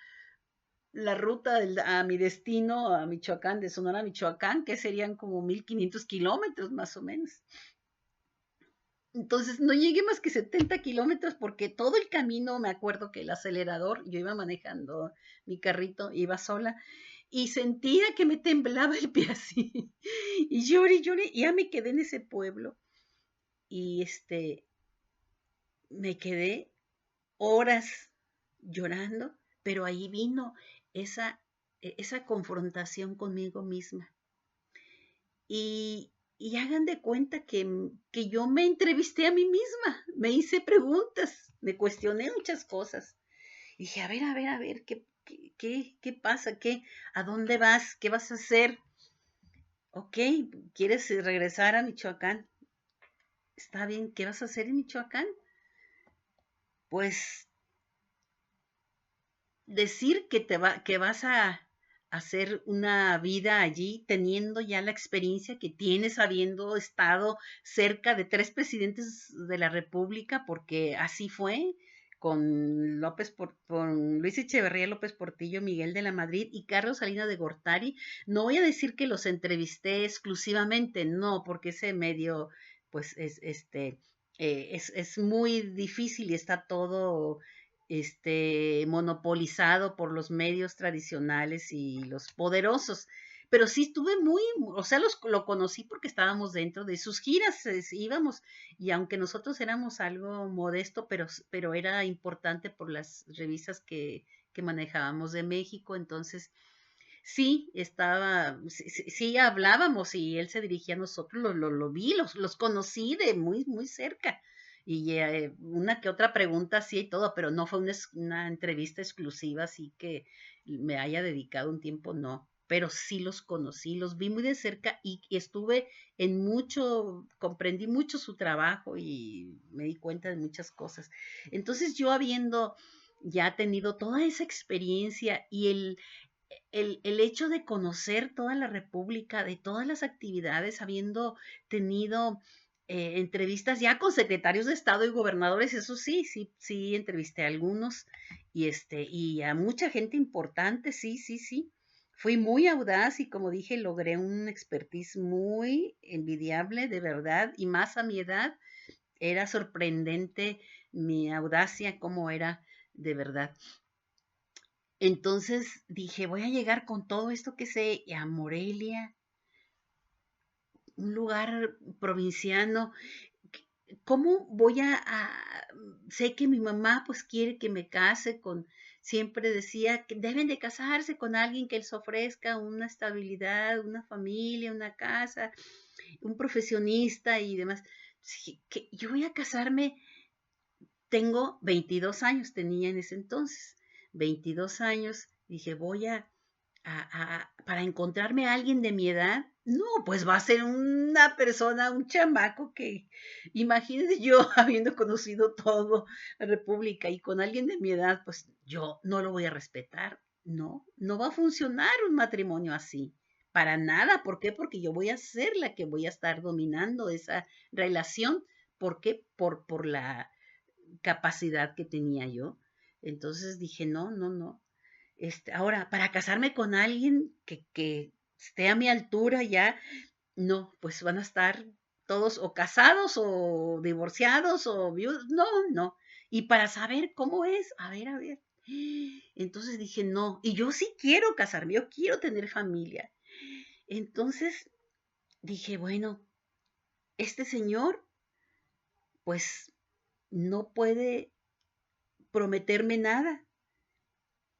ruta a mi destino, a Michoacán, de Sonora a Michoacán, que serían como 1500 kilómetros más o menos. Entonces no llegué más que 70 kilómetros porque todo el camino, me acuerdo que el acelerador, yo iba manejando mi carrito, iba sola, y sentía que me temblaba el pie así. Y lloré, y ya me quedé en ese pueblo. Y me quedé horas llorando, pero ahí vino esa, esa confrontación conmigo misma. Y hagan de cuenta que yo me entrevisté a mí misma, me hice preguntas, me cuestioné muchas cosas. Y dije, a ver, ¿qué pasa? ¿A dónde vas? ¿Qué vas a hacer? Ok, ¿quieres regresar a Michoacán? Está bien, ¿qué vas a hacer en Michoacán? Pues decir que vas a hacer una vida allí teniendo ya la experiencia que tienes, habiendo estado cerca de 3 presidentes de la República, porque así fue con con Luis Echeverría López Portillo, Miguel de la Madrid y Carlos Salinas de Gortari. No voy a decir que los entrevisté exclusivamente, no, porque ese medio, pues, es muy difícil y está todo monopolizado por los medios tradicionales y los poderosos. Pero sí estuve o sea, lo conocí porque estábamos dentro de sus giras, íbamos, y aunque nosotros éramos algo modesto, pero era importante por las revistas que manejábamos de México, entonces sí hablábamos y él se dirigía a nosotros, lo vi, los conocí de muy cerca. Y una que otra pregunta sí y todo, pero no fue una entrevista exclusiva, así que me haya dedicado un tiempo, no. Pero sí los conocí, los vi muy de cerca y estuve comprendí mucho su trabajo y me di cuenta de muchas cosas. Entonces yo habiendo ya tenido toda esa experiencia y el hecho de conocer toda la República, de todas las actividades, habiendo tenido entrevistas ya con secretarios de Estado y gobernadores, eso sí, entrevisté a algunos y a mucha gente importante, sí. Fui muy audaz y como dije, logré un expertise muy envidiable, de verdad, y más a mi edad, era sorprendente mi audacia, cómo era de verdad. Entonces dije, voy a llegar con todo esto que sé a Morelia, un lugar provinciano. ¿Cómo sé que mi mamá pues quiere que me case siempre decía que deben de casarse con alguien que les ofrezca una estabilidad, una familia, una casa, un profesionista y demás. Dije, que yo voy a casarme, tengo 22 años, tenía en ese entonces, 22 años, dije, para encontrarme a alguien de mi edad, no, pues va a ser una persona, un chamaco que, imagínense yo habiendo conocido todo la República y con alguien de mi edad, pues yo no lo voy a respetar, no va a funcionar un matrimonio así, para nada. ¿Por qué? Porque yo voy a ser la que voy a estar dominando esa relación. ¿Por qué? Por la capacidad que tenía yo. Entonces dije, no. Ahora, para casarme con alguien que esté a mi altura ya, no, pues van a estar todos o casados o divorciados o viudos, no, no. Y para saber cómo es, a ver. Entonces dije, no, y yo sí quiero casarme, yo quiero tener familia. Entonces dije, bueno, este señor pues no puede prometerme nada.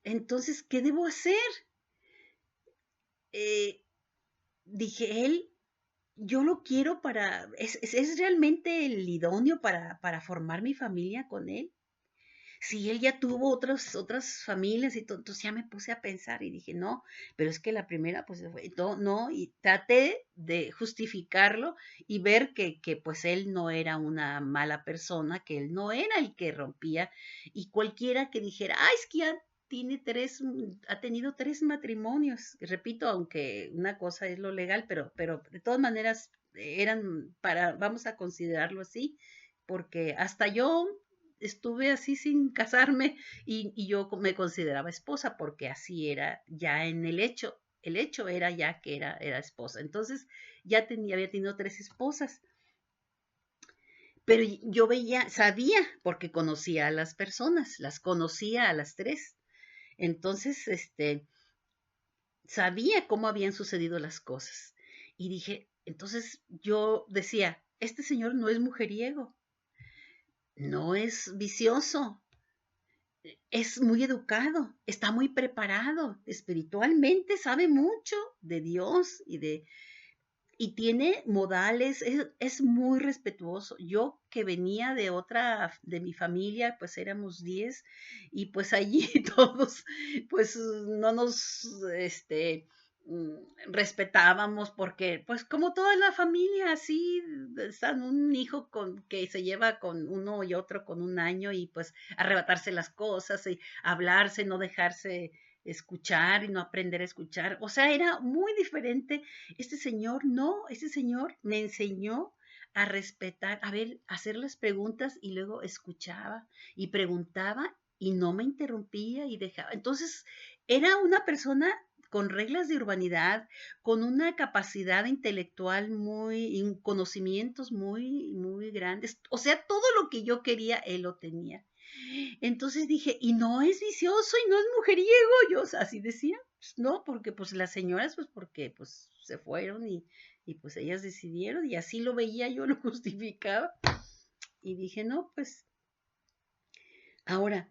Entonces, ¿qué debo hacer? Eh, dije, él, yo lo quiero para, es realmente el idóneo para formar mi familia con él. Si él ya tuvo otras familias y todo, entonces ya me puse a pensar y dije, no, pero es que la primera, pues, no, no, y traté de justificarlo y ver que pues él no era una mala persona, que él no era el que rompía, y cualquiera que dijera, ay, es que ya tiene ha tenido 3 matrimonios, repito, aunque una cosa es lo legal, pero de todas maneras eran vamos a considerarlo así, porque hasta yo estuve así sin casarme y yo me consideraba esposa porque así era ya en el hecho era ya que era esposa. Entonces ya había tenido 3 esposas, pero yo veía, sabía porque conocía a las personas, las conocía a las 3. Entonces, sabía cómo habían sucedido las cosas. Y dije, entonces yo decía, este señor no es mujeriego, no es vicioso, es muy educado, está muy preparado espiritualmente, sabe mucho de Dios y tiene modales, es muy respetuoso. Yo que venía de mi familia, pues éramos 10 y pues allí todos, pues no nos, respetábamos porque, pues como toda la familia, así, están un hijo que se lleva con uno y otro con un año y pues arrebatarse las cosas y hablarse, no dejarse escuchar y no aprender a escuchar. O sea, era muy diferente. Este señor no, este señor me enseñó a respetar, a ver, hacer las preguntas y luego escuchaba y preguntaba y no me interrumpía y dejaba. Entonces, era una persona con reglas de urbanidad, con una capacidad intelectual y conocimientos muy grandes. O sea, todo lo que yo quería, él lo tenía. Entonces dije, y no es vicioso y no es mujeriego, yo así decía, pues no, porque pues las señoras, pues porque pues se fueron y pues ellas decidieron y así lo veía, yo lo justificaba y dije, no, pues ahora,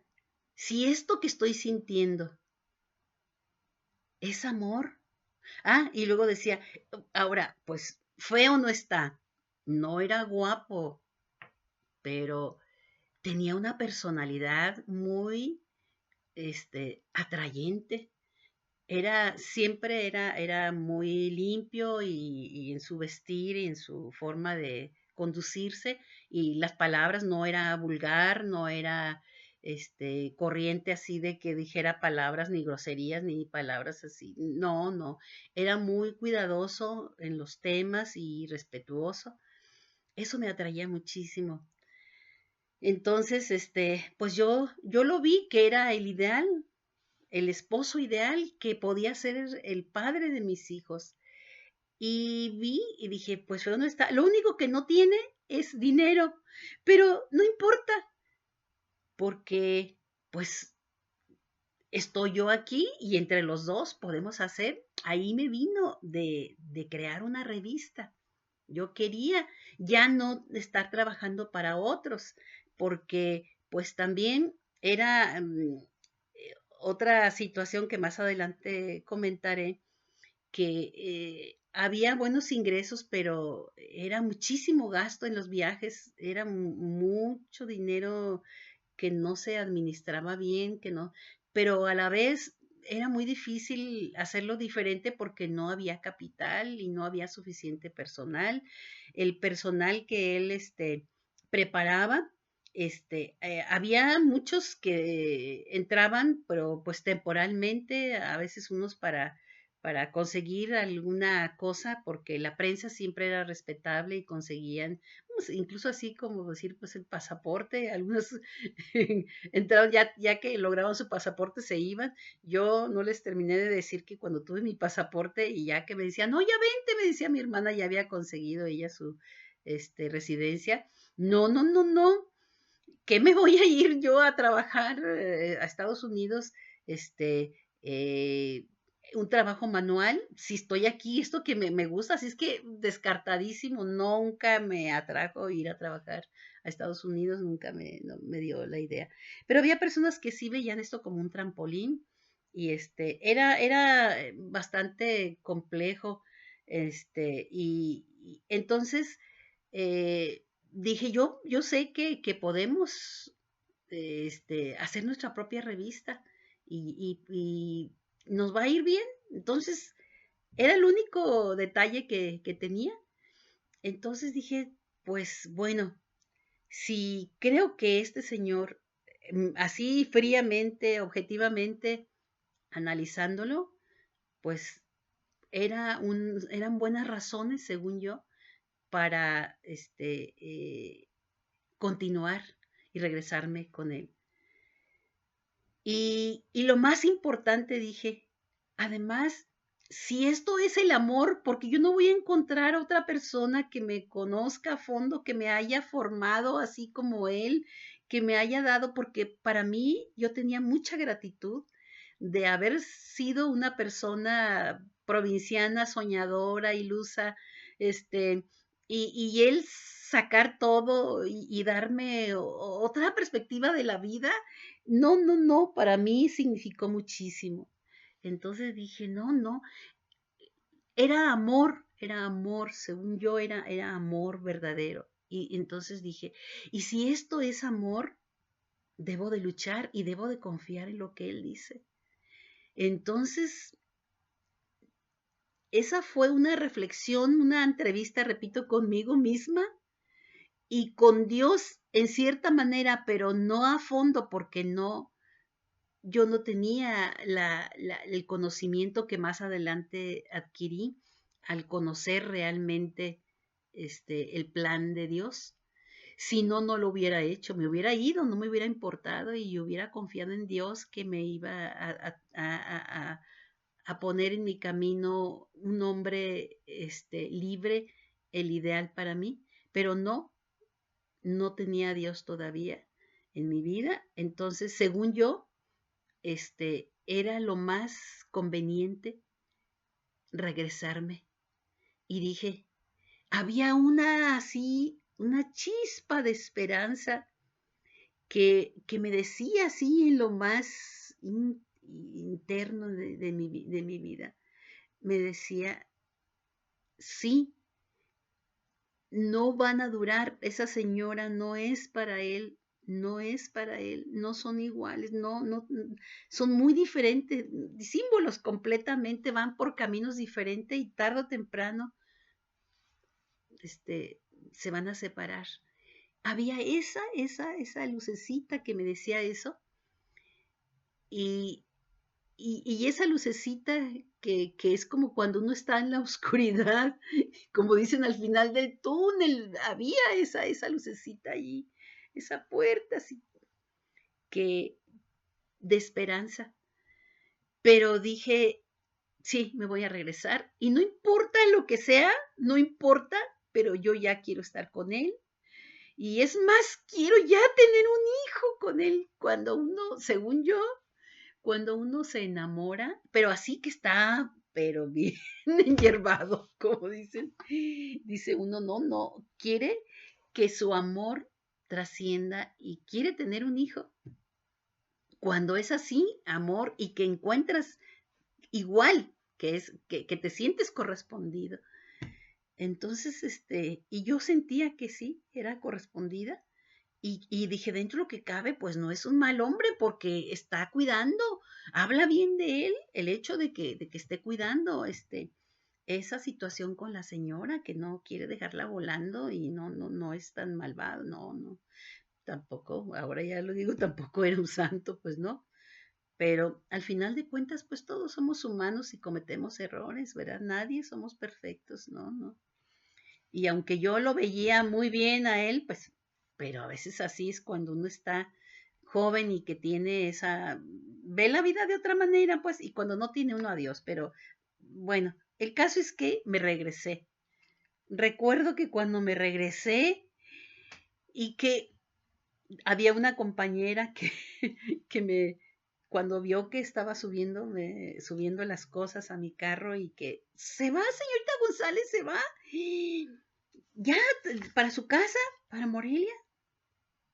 si esto que estoy sintiendo es amor, y luego decía, ahora, pues feo no está, no era guapo, pero tenía una personalidad muy, atrayente. Era muy limpio y en su vestir y en su forma de conducirse y las palabras no era vulgar, no era corriente así de que dijera palabras ni groserías ni palabras así. No, no, era muy cuidadoso en los temas y respetuoso. Eso me atraía muchísimo. Entonces, pues yo lo vi que era el ideal, el esposo ideal que podía ser el padre de mis hijos. Y vi y dije, pues ¿dónde está? Lo único que no tiene es dinero, pero no importa, porque pues estoy yo aquí y entre los dos podemos hacer, ahí me vino de crear una revista. Yo quería ya no estar trabajando para otros, porque pues también era otra situación que más adelante comentaré, que había buenos ingresos, pero era muchísimo gasto en los viajes, era mucho dinero que no se administraba bien, que no, pero a la vez era muy difícil hacerlo diferente porque no había capital y no había suficiente personal. El personal que él preparaba, había muchos que entraban, pero pues temporalmente, a veces unos para conseguir alguna cosa, porque la prensa siempre era respetable y conseguían, pues, incluso así como decir, pues el pasaporte, algunos entraron ya que lograban su pasaporte se iban. Yo no les terminé de decir que cuando tuve mi pasaporte y ya que me decían, no, ya vente, me decía mi hermana, ya había conseguido ella su residencia. No, no, no, no, ¿qué me voy a ir yo a trabajar a Estados Unidos? Este, eh, un trabajo manual, si estoy aquí, esto que me gusta, así es que descartadísimo, nunca me atrajo ir a trabajar a Estados Unidos, nunca no, me dio la idea. Pero había personas que sí veían esto como un trampolín y era bastante complejo, y entonces dije yo sé que podemos hacer nuestra propia revista y nos va a ir bien. Entonces, era el único detalle que tenía. Entonces dije, pues bueno, si creo que este señor, así fríamente, objetivamente, analizándolo, pues eran buenas razones, según yo, para continuar y regresarme con él. Y lo más importante, dije, además, si esto es el amor, porque yo no voy a encontrar a otra persona que me conozca a fondo, que me haya formado así como él, que me haya dado, porque para mí yo tenía mucha gratitud de haber sido una persona provinciana, soñadora, ilusa, y él sacar todo y darme otra perspectiva de la vida. No, no, no, para mí significó muchísimo. Entonces dije, no, no, era amor, según yo era amor verdadero. Y entonces dije, y si esto es amor, debo de luchar y debo de confiar en lo que él dice. Entonces, esa fue una reflexión, una entrevista, repito, conmigo misma y con Dios en cierta manera, pero no a fondo porque yo no tenía el conocimiento que más adelante adquirí al conocer realmente el plan de Dios. Si no, no lo hubiera hecho, me hubiera ido, no me hubiera importado y hubiera confiado en Dios que me iba a poner en mi camino un hombre libre, el ideal para mí, pero no tenía a Dios todavía en mi vida. Entonces, según yo, era lo más conveniente regresarme. Y dije, había una chispa de esperanza que me decía así en lo más interno de mi vida. Me decía, sí, no van a durar, esa señora no es para él, no es para él, no son iguales, no, son muy diferentes, símbolos completamente, van por caminos diferentes y tarde o temprano se van a separar. Había esa lucecita que me decía eso y, y esa lucecita que es como cuando uno está en la oscuridad, como dicen al final del túnel, había esa lucecita allí, esa puerta así que de esperanza. Pero dije, sí, me voy a regresar y no importa lo que sea, no importa, pero yo ya quiero estar con él. Y es más, quiero ya tener un hijo con él cuando uno, según yo, cuando uno se enamora, pero así que está, pero bien enyerbado, como dicen, dice uno, no, quiere que su amor trascienda y quiere tener un hijo. Cuando es así, amor, y que encuentras igual, que te sientes correspondido. Entonces, y yo sentía que sí, era correspondida. Y dije, dentro de lo que cabe, pues no es un mal hombre porque está cuidando, habla bien de él, el hecho de que esté cuidando esa situación con la señora, que no quiere dejarla volando y no es tan malvado, no, tampoco, ahora ya lo digo, tampoco era un santo, pues no, pero al final de cuentas, pues todos somos humanos y cometemos errores, ¿verdad? Nadie somos perfectos, no, no. Y aunque yo lo veía muy bien a él, pues, pero a veces así es cuando uno está joven y que tiene ve la vida de otra manera, pues, y cuando no tiene uno a Dios, pero bueno, el caso es que me regresé. Recuerdo que cuando me regresé y que había una compañera que, que cuando vio que estaba subiendo las cosas a mi carro y que se va, señorita González, se va, ya para su casa, para Morelia.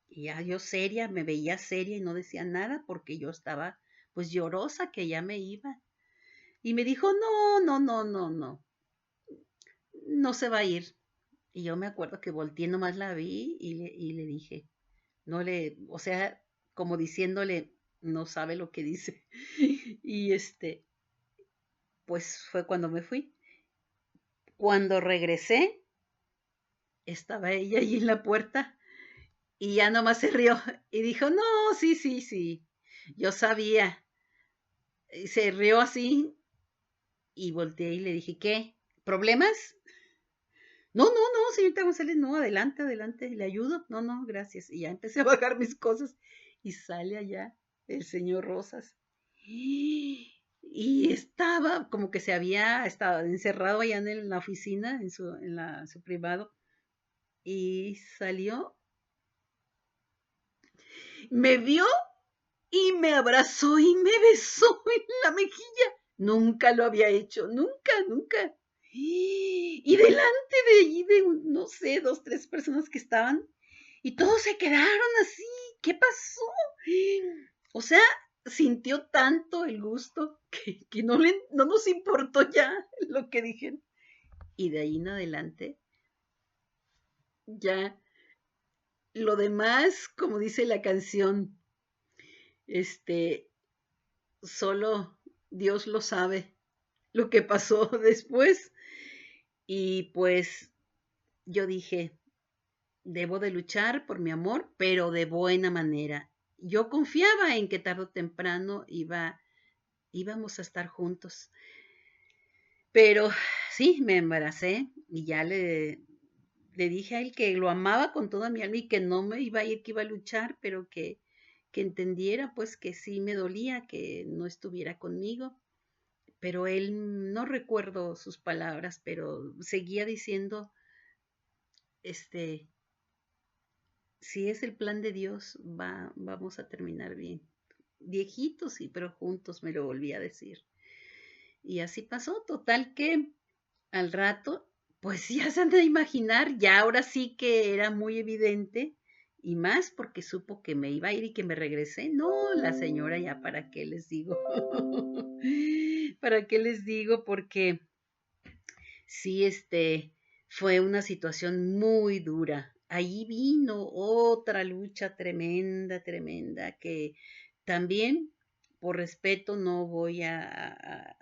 Y ya yo seria, me veía seria y no decía nada porque yo estaba pues llorosa que ya me iba. Y me dijo, no, no, no, no, no, no se va a ir. Y yo me acuerdo que volteé nomás la vi y le dije, no le, o sea, como diciéndole, no sabe lo que dice. Y pues fue cuando me fui. Cuando regresé, estaba ella ahí en la puerta y ya nomás se rió y dijo, no, sí, sí, sí, yo sabía. Y se rió así y volteé y le dije, ¿qué? ¿Problemas? No, no, no, señorita González, no, adelante, adelante, le ayudo. No, no, gracias. Y ya empecé a bajar mis cosas y sale allá el señor Rosas. Y estaba como que se había estado encerrado allá en la oficina, su privado, y salió, me vio y me abrazó y me besó en la mejilla. Nunca lo había hecho, nunca, nunca. Y delante de allí, no sé, dos, tres personas que estaban, y todos se quedaron así. ¿Qué pasó? O sea, sintió tanto el gusto que no nos importó ya lo que dijeron. Y de ahí en adelante, ya lo demás, como dice la canción, este, solo Dios lo sabe lo que pasó después. Y pues yo dije, debo de luchar por mi amor, pero de buena manera. Yo confiaba en que tarde o temprano íbamos a estar juntos. Pero sí, me embaracé y ya le dije a él que lo amaba con toda mi alma y que no me iba a ir, que iba a luchar, pero que entendiera pues que sí me dolía que no estuviera conmigo. Pero él, no recuerdo sus palabras, pero seguía diciendo, este, si es el plan de Dios, vamos a terminar bien. Viejitos, sí, pero juntos me lo volví a decir. Y así pasó, total que al rato, pues ya se han de imaginar, ya ahora sí que era muy evidente, y más porque supo que me iba a ir y que me regresé. No, la señora ya, ¿para qué les digo? ¿Para qué les digo? Porque sí, fue una situación muy dura. Ahí vino otra lucha tremenda, tremenda, que también por respeto no voy a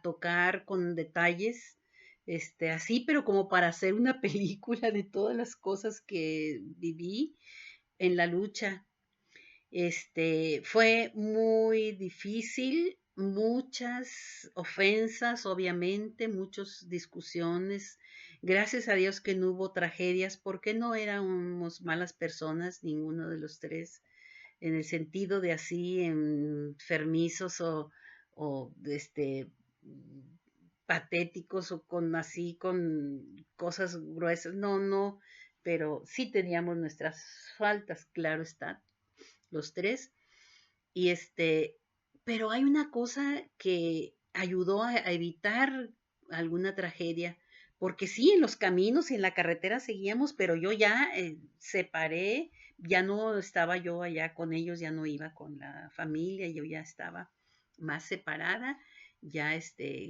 tocar con detalles, así, pero como para hacer una película de todas las cosas que viví en la lucha. Fue muy difícil, muchas ofensas, obviamente, muchas discusiones. Gracias a Dios que no hubo tragedias, porque no éramos malas personas, ninguno de los tres, en el sentido de así enfermizos o patéticos o con así, con cosas gruesas. No, no, pero sí teníamos nuestras faltas, claro está, los tres. Y pero hay una cosa que ayudó a evitar alguna tragedia, porque sí, en los caminos y en la carretera seguíamos, pero yo ya separé, ya no estaba yo allá con ellos, ya no iba con la familia, yo ya estaba más separada, ya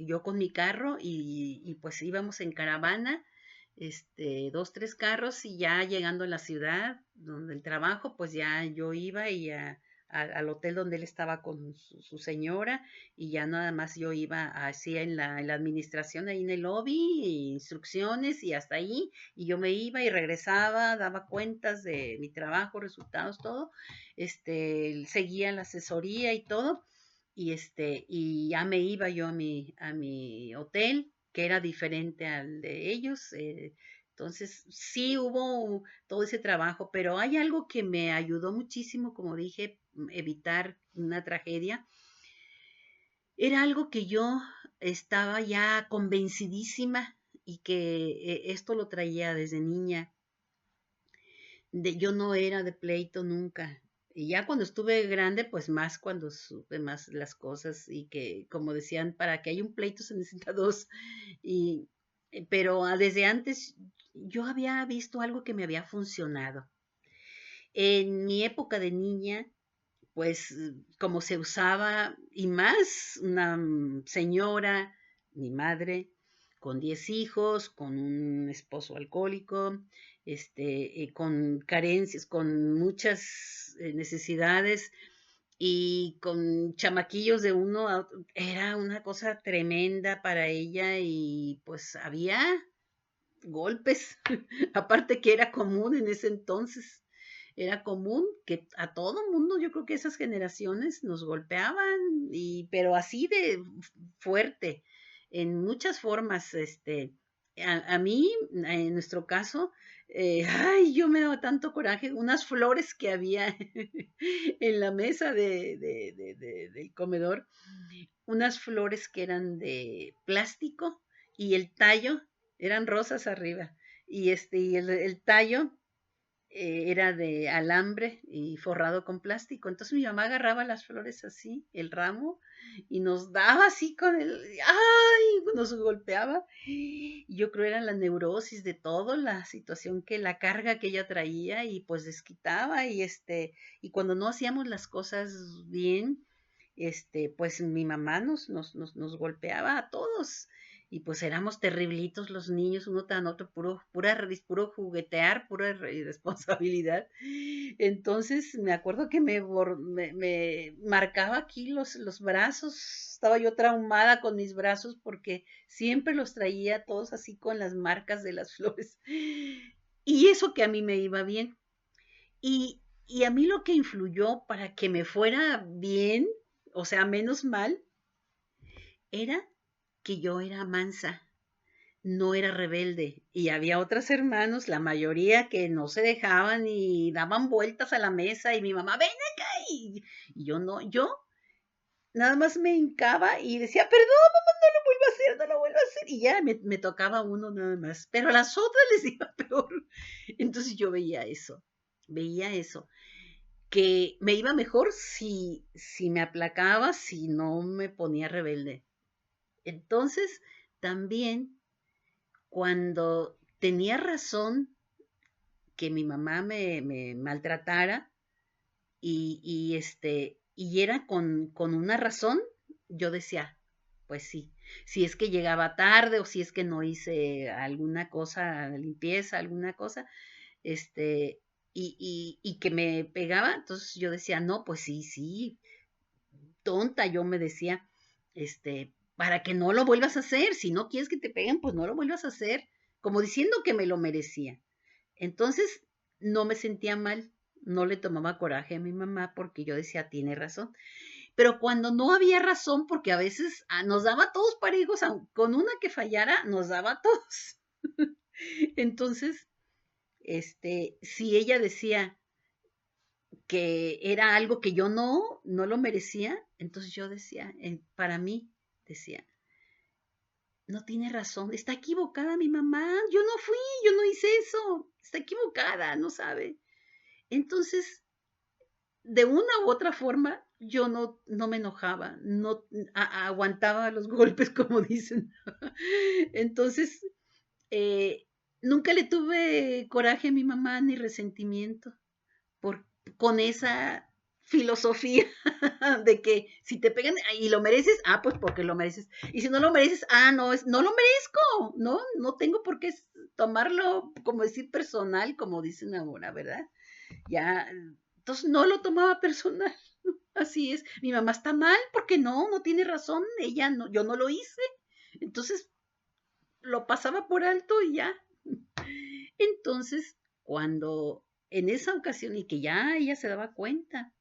yo con mi carro y pues íbamos en caravana, dos, tres carros y ya llegando a la ciudad donde el trabajo, pues ya yo iba y ya al hotel donde él estaba con su señora, y ya nada más yo iba así en la administración, ahí en el lobby, instrucciones y hasta ahí, y yo me iba y regresaba, daba cuentas de mi trabajo, resultados, todo, seguía la asesoría y todo, y ya me iba yo a mi hotel, que era diferente al de ellos. Entonces, sí hubo todo ese trabajo, pero hay algo que me ayudó muchísimo, como dije, evitar una tragedia. Era algo que yo estaba ya convencidísima y que esto lo traía desde niña. Yo no era de pleito nunca. Y ya cuando estuve grande, pues más cuando supe más las cosas y que, como decían, para que haya un pleito se necesita dos. Y, pero desde antes yo había visto algo que me había funcionado. En mi época de niña, pues como se usaba, y más una señora, mi madre, con 10 hijos, con un esposo alcohólico, con carencias, con muchas necesidades y con chamaquillos de uno a otro, era una cosa tremenda para ella y pues había golpes, aparte que era común en ese entonces. Era común que a todo mundo, yo creo que esas generaciones nos golpeaban, pero así de fuerte, en muchas formas. A mí, en nuestro caso, ay, yo me daba tanto coraje, unas flores que había en la mesa del comedor, unas flores que eran de plástico y el tallo eran rosas arriba y el tallo era de alambre y forrado con plástico. Entonces mi mamá agarraba las flores así, el ramo, y nos daba así con el, ¡ay! Nos golpeaba. Y yo creo era la neurosis de todo, la situación la carga que ella traía y pues desquitaba y cuando no hacíamos las cosas bien, pues mi mamá nos golpeaba a todos. Y pues éramos terriblitos los niños, uno tan otro, puro juguetear, pura irresponsabilidad. Entonces me acuerdo que me marcaba aquí los brazos, estaba yo traumada con mis brazos porque siempre los traía todos así con las marcas de las flores. Y eso que a mí me iba bien. Y a mí lo que influyó para que me fuera bien, o sea, menos mal, era que yo era mansa, no era rebelde. Y había otros hermanos, la mayoría, que no se dejaban y daban vueltas a la mesa y mi mamá, ven acá. Y yo no, yo nada más me hincaba y decía, perdón, mamá, no lo vuelvo a hacer, no lo vuelvo a hacer. Y ya me tocaba uno nada más. Pero a las otras les iba peor. Entonces yo veía eso, que me iba mejor si me aplacaba, si no me ponía rebelde. Entonces, también cuando tenía razón que mi mamá me maltratara y era con una razón, yo decía, pues sí, si es que llegaba tarde o si es que no hice alguna cosa, limpieza, alguna cosa, y que me pegaba, entonces yo decía, no, pues sí, sí, tonta, yo me decía, para que no lo vuelvas a hacer, si no quieres que te peguen, pues no lo vuelvas a hacer, como diciendo que me lo merecía. Entonces, no me sentía mal, no le tomaba coraje a mi mamá porque yo decía, tiene razón. Pero cuando no había razón, porque a veces nos daba a todos parejos, con una que fallara, nos daba a todos. Entonces, si ella decía que era algo que yo no lo merecía, entonces yo decía, para mí, decía, no tiene razón, está equivocada mi mamá, yo no fui, yo no hice eso, está equivocada, no sabe. Entonces, de una u otra forma, yo no me enojaba, no aguantaba los golpes, como dicen. Entonces, eh, nunca le tuve coraje a mi mamá ni resentimiento por, con esa filosofía de que si te pegan y lo mereces, pues porque lo mereces. Y si no lo mereces, no, no lo merezco, no tengo por qué tomarlo, como decir, personal, como dicen ahora, ¿verdad? Ya, entonces no lo tomaba personal. así es. Mi mamá está mal porque no tiene razón, ella no, yo no lo hice. Entonces lo pasaba por alto y ya. Entonces, cuando en esa ocasión y que ya ella se daba cuenta,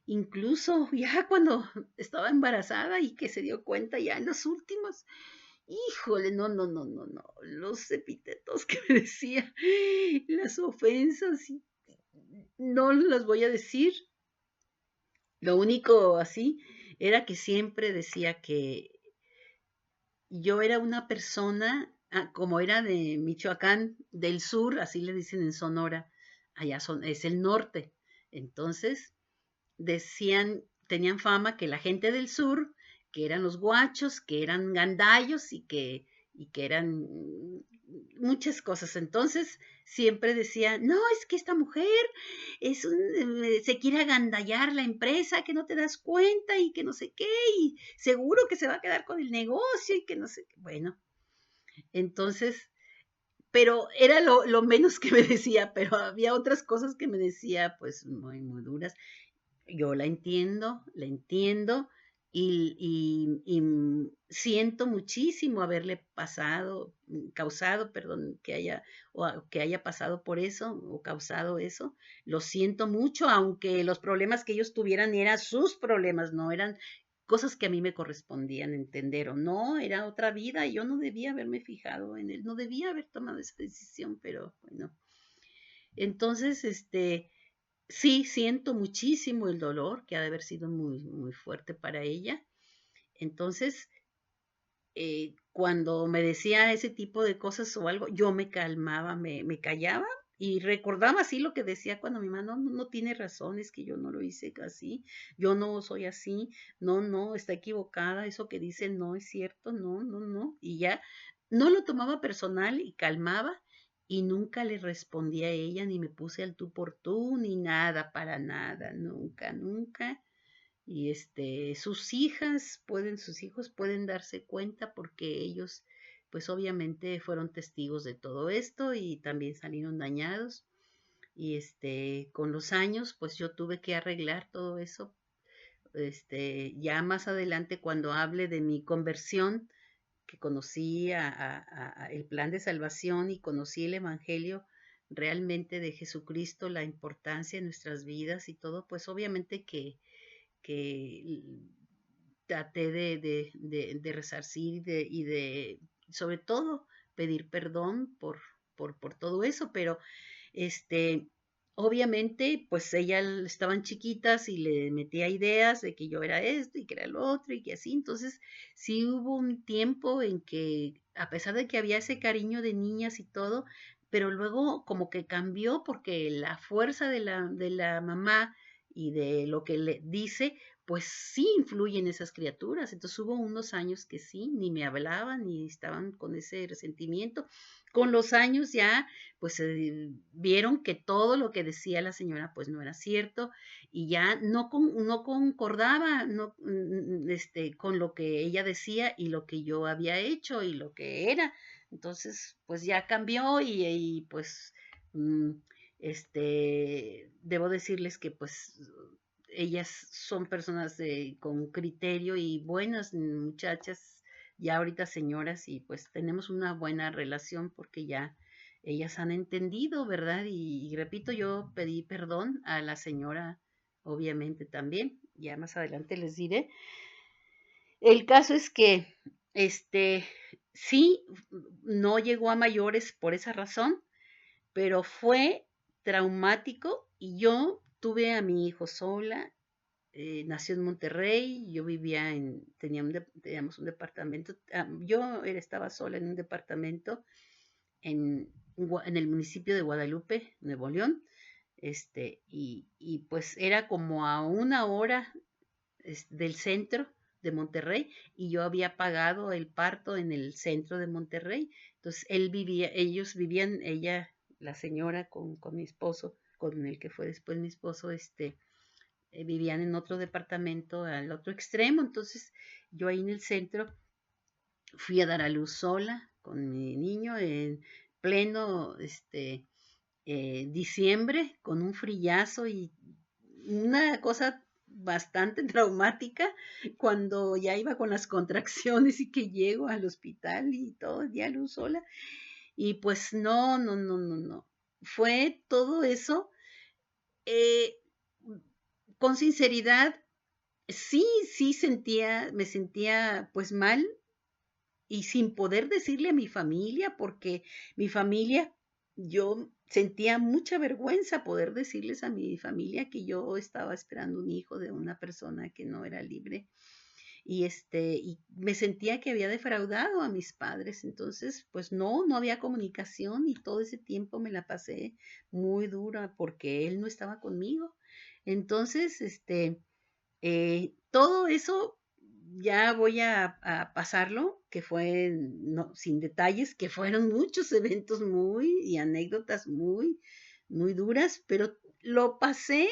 incluso ya cuando estaba embarazada y que se dio cuenta ya en los últimos, híjole, no, los epítetos que me decía, las ofensas, no las voy a decir. Lo único así era que siempre decía que yo era una persona, como era de Michoacán, del sur, así le dicen en Sonora, allá es el norte. Entonces, decían, tenían fama que la gente del sur, que eran los guachos, que eran gandallos y que eran muchas cosas. Entonces, siempre decía, no, es que esta mujer se quiere agandallar la empresa, que no te das cuenta y que no sé qué, y seguro que se va a quedar con el negocio y que no sé qué. Bueno, entonces, pero era lo menos que me decía, pero había otras cosas que me decía, pues muy, muy duras. Yo la entiendo y siento muchísimo haberle causado, perdón, que haya pasado por eso o causado eso. Lo siento mucho, aunque los problemas que ellos tuvieran eran sus problemas, no eran cosas que a mí me correspondían entender o no, era otra vida, yo no debía haberme fijado en él, no debía haber tomado esa decisión, pero bueno. Entonces, sí, siento muchísimo el dolor, que ha de haber sido muy, muy fuerte para ella. Entonces, cuando me decía ese tipo de cosas o algo, yo me calmaba, me callaba y recordaba así lo que decía cuando mi mamá, no tiene razón, es que yo no lo hice así, yo no soy así, no, está equivocada, eso que dice no es cierto, no, y ya no lo tomaba personal y calmaba y nunca le respondí a ella, ni me puse al tú por tú, ni nada, para nada, nunca. Y sus hijos pueden darse cuenta porque ellos, pues obviamente fueron testigos de todo esto y también salieron dañados. Y con los años, pues yo tuve que arreglar todo eso. Ya más adelante, cuando hable de mi conversión, que conocí el plan de salvación y conocí el Evangelio realmente de Jesucristo, la importancia de nuestras vidas y todo, pues obviamente que traté de resarcir sobre todo, pedir perdón por todo eso, pero este, obviamente, pues ellas estaban chiquitas y le metía ideas de que yo era esto y que era lo otro y que así, entonces sí hubo un tiempo en que, a pesar de que había ese cariño de niñas y todo, pero luego como que cambió porque la fuerza de la mamá y de lo que le dice, pues sí influyen esas criaturas. Entonces hubo unos años que sí, ni me hablaban, ni estaban con ese resentimiento. Con los años ya, pues vieron que todo lo que decía la señora, pues no era cierto y ya no concordaba con lo que ella decía y lo que yo había hecho y lo que era. Entonces, pues ya cambió pues mm, debo decirles que pues ellas son personas con criterio y buenas muchachas, ya ahorita señoras, y pues tenemos una buena relación porque ya ellas han entendido, ¿verdad? Y repito, yo pedí perdón a la señora, obviamente también, ya más adelante les diré. El caso es que, sí, no llegó a mayores por esa razón, pero fue traumático y yo tuve a mi hijo sola. Nació en Monterrey, yo vivía teníamos un departamento, estaba sola en un departamento en el municipio de Guadalupe, Nuevo León, y pues era como a una hora del centro de Monterrey y yo había pagado el parto en el centro de Monterrey. Entonces ellos vivían, la señora con mi esposo, con el que fue después mi esposo, vivían en otro departamento al otro extremo. Entonces yo ahí en el centro fui a dar a luz sola con mi niño en pleno diciembre con un frillazo y una cosa bastante traumática cuando ya iba con las contracciones y que llego al hospital y todo el día luz sola. Y pues no, no, no, no, no. Fue todo eso. eh, con sinceridad, sí, sí me sentía pues mal y sin poder decirle a mi familia, porque mi familia, yo sentía mucha vergüenza poder decirles a mi familia que yo estaba esperando un hijo de una persona que no era libre y me sentía que había defraudado a mis padres. Entonces, pues no, no había comunicación y todo ese tiempo me la pasé muy dura porque él no estaba conmigo. Entonces, todo eso ya voy a pasarlo, que fue, no, sin detalles, que fueron muchos eventos muy y anécdotas muy, muy duras, pero lo pasé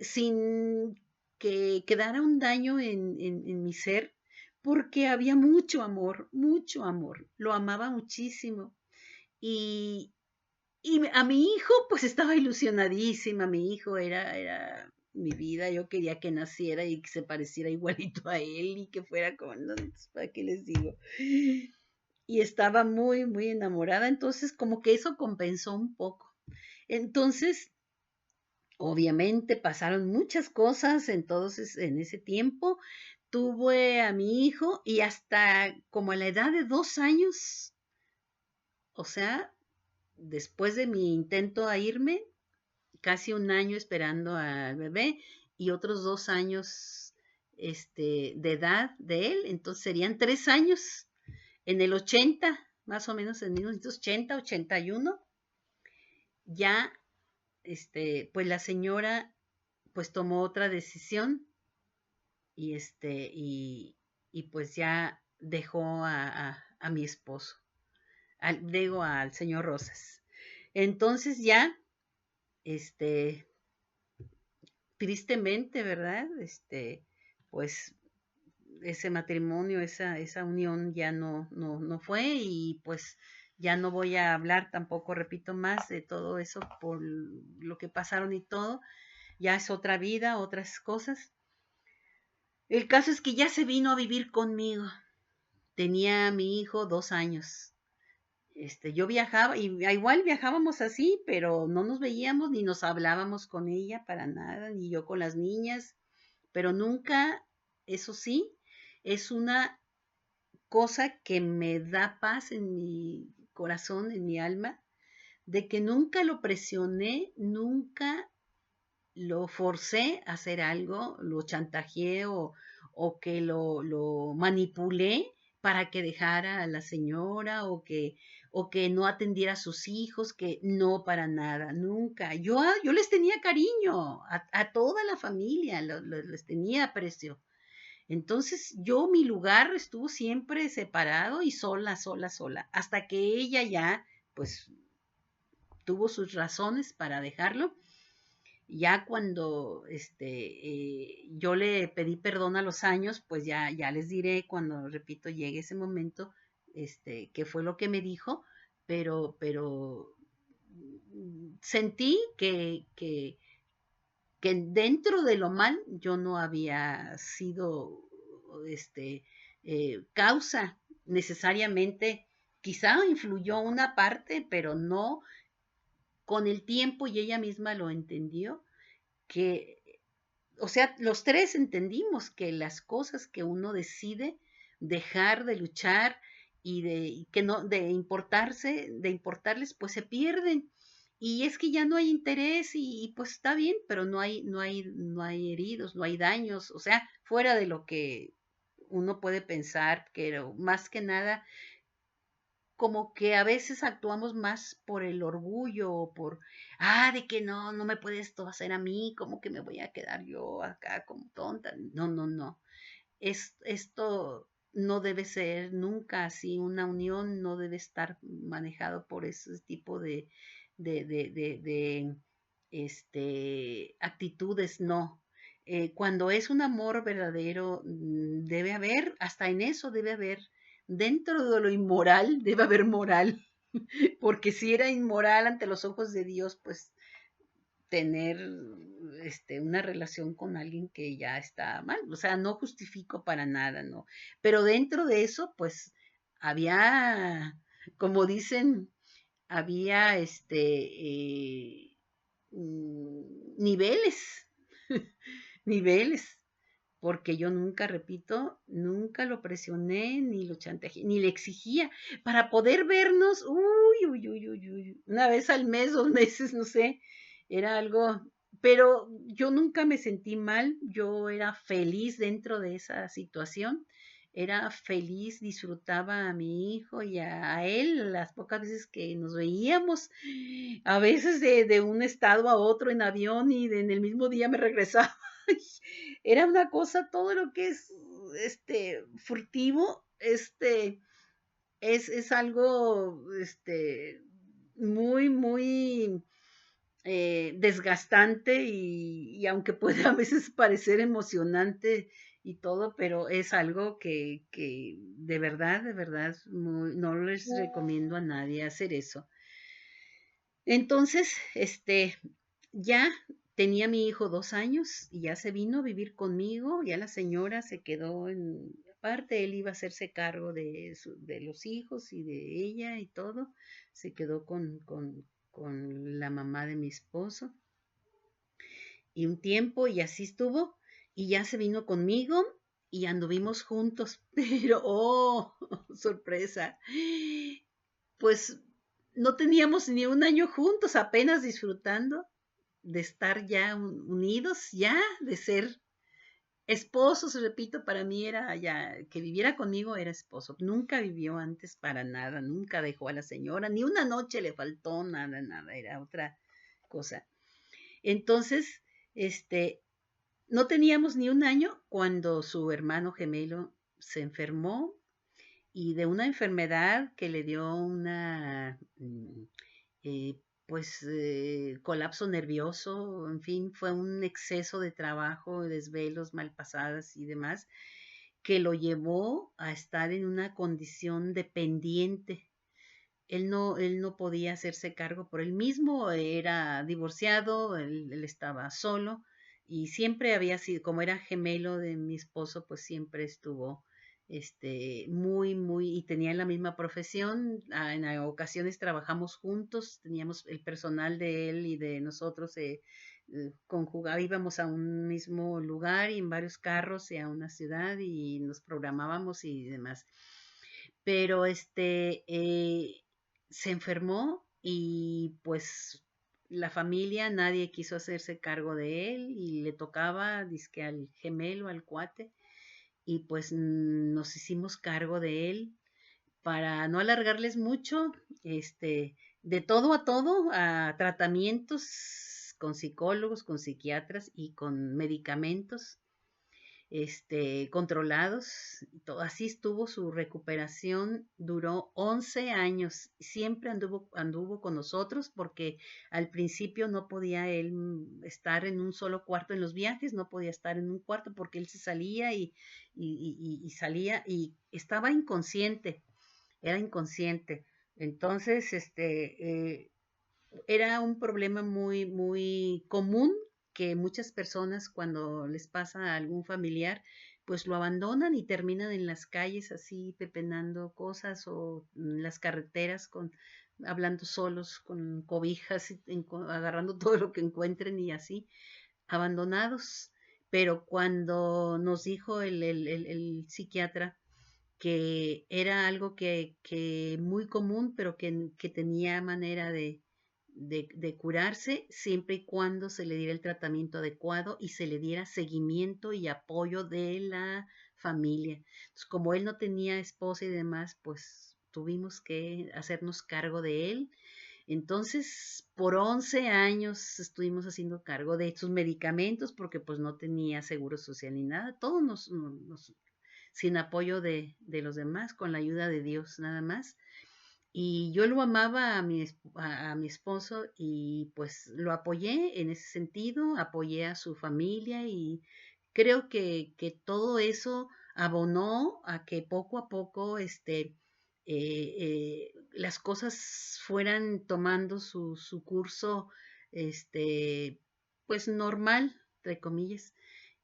sin que quedara un daño en mi ser, porque había mucho amor, lo amaba muchísimo. Y, y a mi hijo, pues estaba ilusionadísima, mi hijo era mi vida, yo quería que naciera y que se pareciera igualito a él y que fuera como, no, pues, ¿para qué les digo? Y estaba muy, muy enamorada, entonces como que eso compensó un poco. Entonces, obviamente pasaron muchas cosas entonces en ese tiempo. Tuve a mi hijo y hasta como a la edad de 2 años, o sea, después de mi intento a irme, casi un año esperando al bebé y otros 2 años de edad de él, entonces serían 3 años. En el 80, más o menos en 1980, 81, ya, pues la señora, pues tomó otra decisión y y pues ya dejó a mi esposo, digo al señor Rosas. Entonces ya, este, tristemente, ¿verdad? Pues ese matrimonio, esa unión ya no fue y pues ya no voy a hablar tampoco, repito, más de todo eso por lo que pasaron y todo. Ya es otra vida, otras cosas. El caso es que ya se vino a vivir conmigo. Tenía a mi hijo 2 años. Yo viajaba, y igual viajábamos así, pero no nos veíamos ni nos hablábamos con ella para nada, ni yo con las niñas, pero nunca, eso sí, es una cosa que me da paz en mi corazón, en mi alma, de que nunca lo presioné, nunca lo forcé a hacer algo, lo chantajeé o que lo manipulé para que dejara a la señora o que no atendiera a sus hijos, que no para nada, nunca. Yo les tenía cariño a toda la familia, les tenía aprecio. Entonces mi lugar estuvo siempre separado y sola, sola, sola, hasta que ella ya, pues, tuvo sus razones para dejarlo. Ya cuando yo le pedí perdón a los años, pues ya les diré cuando, repito, llegue ese momento, qué fue lo que me dijo, pero sentí que dentro de lo mal yo no había sido causa necesariamente, quizá influyó una parte, pero no con el tiempo y ella misma lo entendió, que, o sea, los tres entendimos que las cosas que uno decide dejar de luchar y que no, de importarles, pues se pierden. Y es que ya no hay interés y pues está bien, pero no hay heridos, no hay daños, o sea, fuera de lo que uno puede pensar, que más que nada como que a veces actuamos más por el orgullo o por, de que no me puedes esto hacer a mí, como que me voy a quedar yo acá como tonta. No, no, no. Esto no debe ser nunca así, una unión no debe estar manejado por ese tipo de actitudes, no. Cuando es un amor verdadero, debe haber, hasta en eso debe haber, dentro de lo inmoral, debe haber moral, porque si era inmoral ante los ojos de Dios, pues tener una relación con alguien que ya está mal. O sea, no justifico para nada, ¿no? Pero dentro de eso, pues, había, como dicen, había niveles, niveles, porque yo nunca, repito, nunca lo presioné, ni lo chantajeé, ni le exigía para poder vernos, uy, uy, uy, uy, uy, una vez al mes, 2 meses, no sé, era algo, pero yo nunca me sentí mal, yo era feliz dentro de esa situación, era feliz, disfrutaba a mi hijo y a él las pocas veces que nos veíamos, a veces de un estado a otro en avión y en el mismo día me regresaba. Era una cosa, todo lo que es furtivo, es algo muy, muy desgastante y aunque puede a veces parecer emocionante y todo, pero es algo que de verdad, no les recomiendo a nadie hacer eso. Entonces, ya tenía mi hijo 2 años y ya se vino a vivir conmigo, ya la señora se quedó aparte él iba a hacerse cargo de los hijos y de ella y todo, se quedó con la mamá de mi esposo y un tiempo y así estuvo y ya se vino conmigo y anduvimos juntos, pero, oh, sorpresa, pues no teníamos ni un año juntos, apenas disfrutando de estar ya unidos, ya de ser esposos, repito, para mí era ya, que viviera conmigo era esposo, nunca vivió antes para nada, nunca dejó a la señora, ni una noche le faltó, nada, nada, era otra cosa. Entonces, no teníamos ni un año cuando su hermano gemelo se enfermó y de una enfermedad que le dio una, colapso nervioso, en fin, fue un exceso de trabajo, desvelos, malpasadas y demás, que lo llevó a estar en una condición dependiente. Él no podía hacerse cargo por él mismo, era divorciado, él estaba solo y siempre había sido, como era gemelo de mi esposo, pues siempre estuvo muy, muy, y tenía la misma profesión, en ocasiones trabajamos juntos, teníamos el personal de él y de nosotros, conjugaba, íbamos a un mismo lugar y en varios carros y a una ciudad y nos programábamos y demás. Pero se enfermó y pues la familia, nadie quiso hacerse cargo de él y le tocaba, dizque al gemelo, al cuate, y pues nos hicimos cargo de él para no alargarles mucho, de todo a todo, a tratamientos con psicólogos, con psiquiatras y con medicamentos controlados. Así estuvo su recuperación, duró 11 años, siempre anduvo con nosotros porque al principio no podía él estar en un solo cuarto en los viajes, no podía estar en un cuarto porque él se salía y salía y estaba inconsciente, era inconsciente. Entonces, era un problema muy, muy común que muchas personas cuando les pasa a algún familiar, pues lo abandonan y terminan en las calles así pepenando cosas o en las carreteras hablando solos con cobijas, agarrando todo lo que encuentren y así, abandonados. Pero cuando nos dijo el psiquiatra que era algo que muy común, pero que tenía manera de curarse siempre y cuando se le diera el tratamiento adecuado y se le diera seguimiento y apoyo de la familia. Entonces, como él no tenía esposa y demás, pues tuvimos que hacernos cargo de él. Entonces, por 11 años estuvimos haciendo cargo de sus medicamentos porque pues no tenía seguro social ni nada. Todo sin apoyo de los demás, con la ayuda de Dios nada más. Y yo lo amaba a mi esposo y pues lo apoyé en ese sentido, apoyé a su familia y creo que todo eso abonó a que poco a poco las cosas fueran tomando su curso pues normal, entre comillas,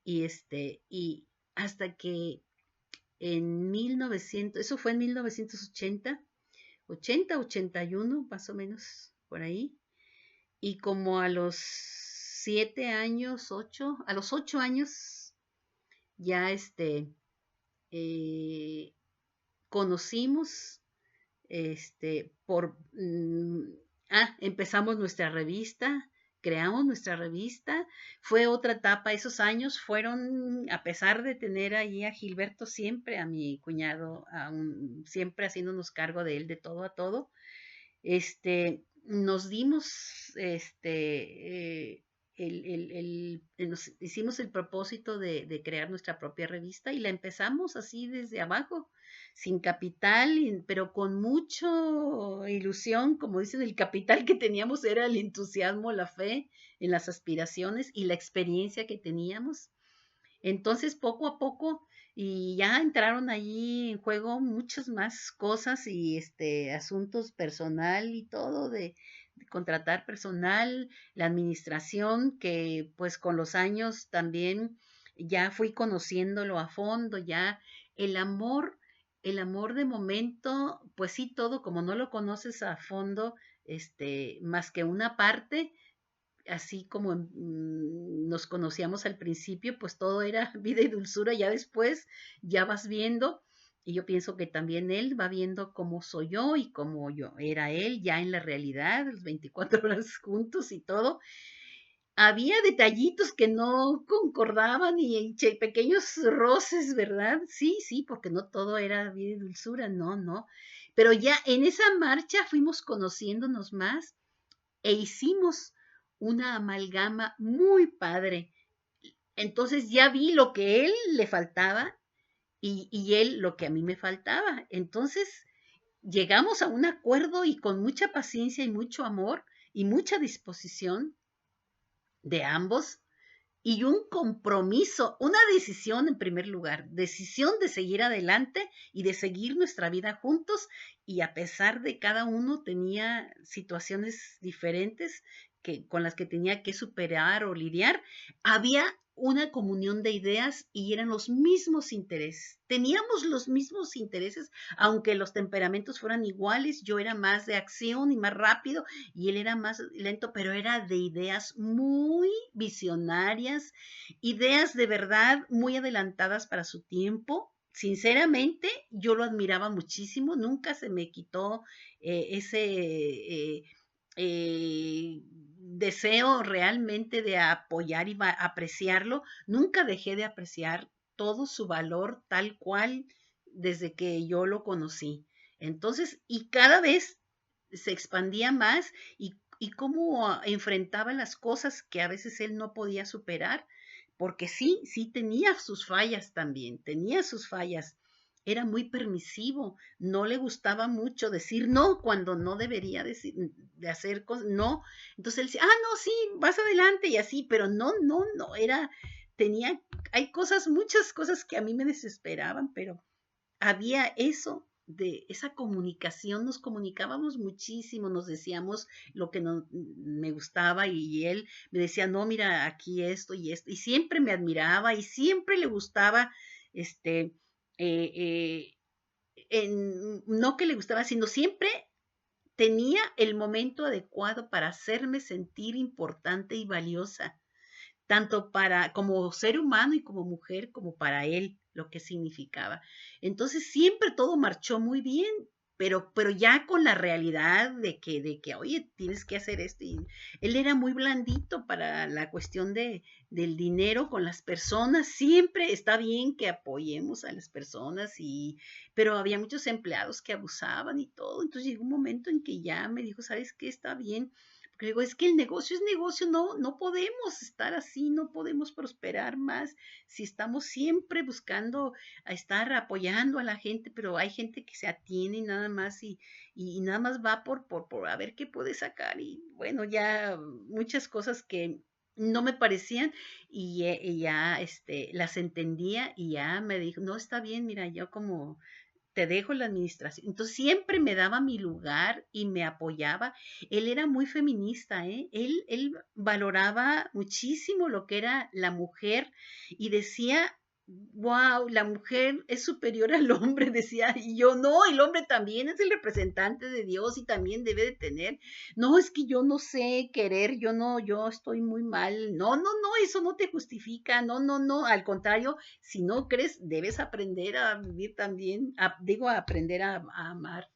y hasta que en 1900, eso fue en 1980, 81 más o menos, por ahí, y como a los 7 años, a los 8 años, ya eh, conocimos, empezamos nuestra revista, creamos nuestra revista, fue otra etapa, esos años fueron, a pesar de tener ahí a Gilberto siempre, a mi cuñado, siempre haciéndonos cargo de él, de todo a todo, nos dimos, nos hicimos el propósito de crear nuestra propia revista y la empezamos así desde abajo, sin capital, pero con mucha ilusión, como dicen, el capital que teníamos era el entusiasmo, la fe en las aspiraciones y la experiencia que teníamos. Entonces, poco a poco, y ya entraron allí en juego muchas más cosas y asuntos personal y todo de contratar personal, la administración, que pues con los años también ya fui conociéndolo a fondo, ya el amor, el amor de momento, pues sí, todo, como no lo conoces a fondo, más que una parte, así como nos conocíamos al principio, pues todo era vida y dulzura, ya después ya vas viendo, y yo pienso que también él va viendo cómo soy yo y cómo yo era él ya en la realidad, las 24 horas juntos y todo. Había detallitos que no concordaban y pequeños roces, ¿verdad? Sí, sí, porque no todo era vida y dulzura, no, no. Pero ya en esa marcha fuimos conociéndonos más e hicimos una amalgama muy padre. Entonces ya vi lo que él le faltaba y él lo que a mí me faltaba. Entonces llegamos a un acuerdo y con mucha paciencia y mucho amor y mucha disposición de ambos y un compromiso, una decisión en primer lugar, decisión de seguir adelante y de seguir nuestra vida juntos, y a pesar de cada uno tenía situaciones diferentes con las que tenía que superar o lidiar, había una comunión de ideas y eran los mismos intereses. Teníamos los mismos intereses, aunque los temperamentos fueran iguales. Yo era más de acción y más rápido y él era más lento, pero era de ideas muy visionarias, ideas de verdad muy adelantadas para su tiempo. Sinceramente, yo lo admiraba muchísimo, nunca se me quitó ese deseo realmente de apoyar y apreciarlo. Nunca dejé de apreciar todo su valor tal cual desde que yo lo conocí. Entonces, y cada vez se expandía más y cómo enfrentaba las cosas que a veces él no podía superar, porque sí, sí tenía sus fallas también, tenía sus fallas. Era muy permisivo, no le gustaba mucho decir no cuando no debería decir, de hacer cosas, no. Entonces él decía, no, sí, vas adelante y así, pero no, no, no, hay cosas, muchas cosas que a mí me desesperaban, pero había eso de esa comunicación, nos comunicábamos muchísimo, nos decíamos lo que me gustaba y él me decía, no, mira, aquí esto y siempre me admiraba y siempre le gustaba, eh, eh, no que le gustaba, sino siempre tenía el momento adecuado para hacerme sentir importante y valiosa, tanto para como ser humano y como mujer, como para él, lo que significaba. Entonces siempre todo marchó muy bien, pero ya con la realidad de que, oye, tienes que hacer esto. Y él era muy blandito para la cuestión del dinero con las personas. Siempre está bien que apoyemos a las personas, pero había muchos empleados que abusaban y todo. Entonces llegó un momento en que ya me dijo, ¿sabes qué? Está bien, porque digo, es que el negocio es negocio, no, no podemos estar así, no podemos prosperar más si estamos siempre buscando a estar apoyando a la gente, pero hay gente que se atiene nada más y nada más va por a ver qué puede sacar. Y bueno, ya muchas cosas que no me parecían y ya las entendía y ya me dijo, no, está bien, mira, yo como te dejo la administración. Entonces siempre me daba mi lugar y me apoyaba. Él era muy feminista, ¿eh? Él valoraba muchísimo lo que era la mujer y decía, wow, la mujer es superior al hombre, decía, y yo no, el hombre también es el representante de Dios y también debe de tener, no, es que yo no sé querer, yo no, yo estoy muy mal, no, no, no, eso no te justifica, no, no, no, al contrario, si no crees, debes aprender a vivir también, digo, a aprender a amar.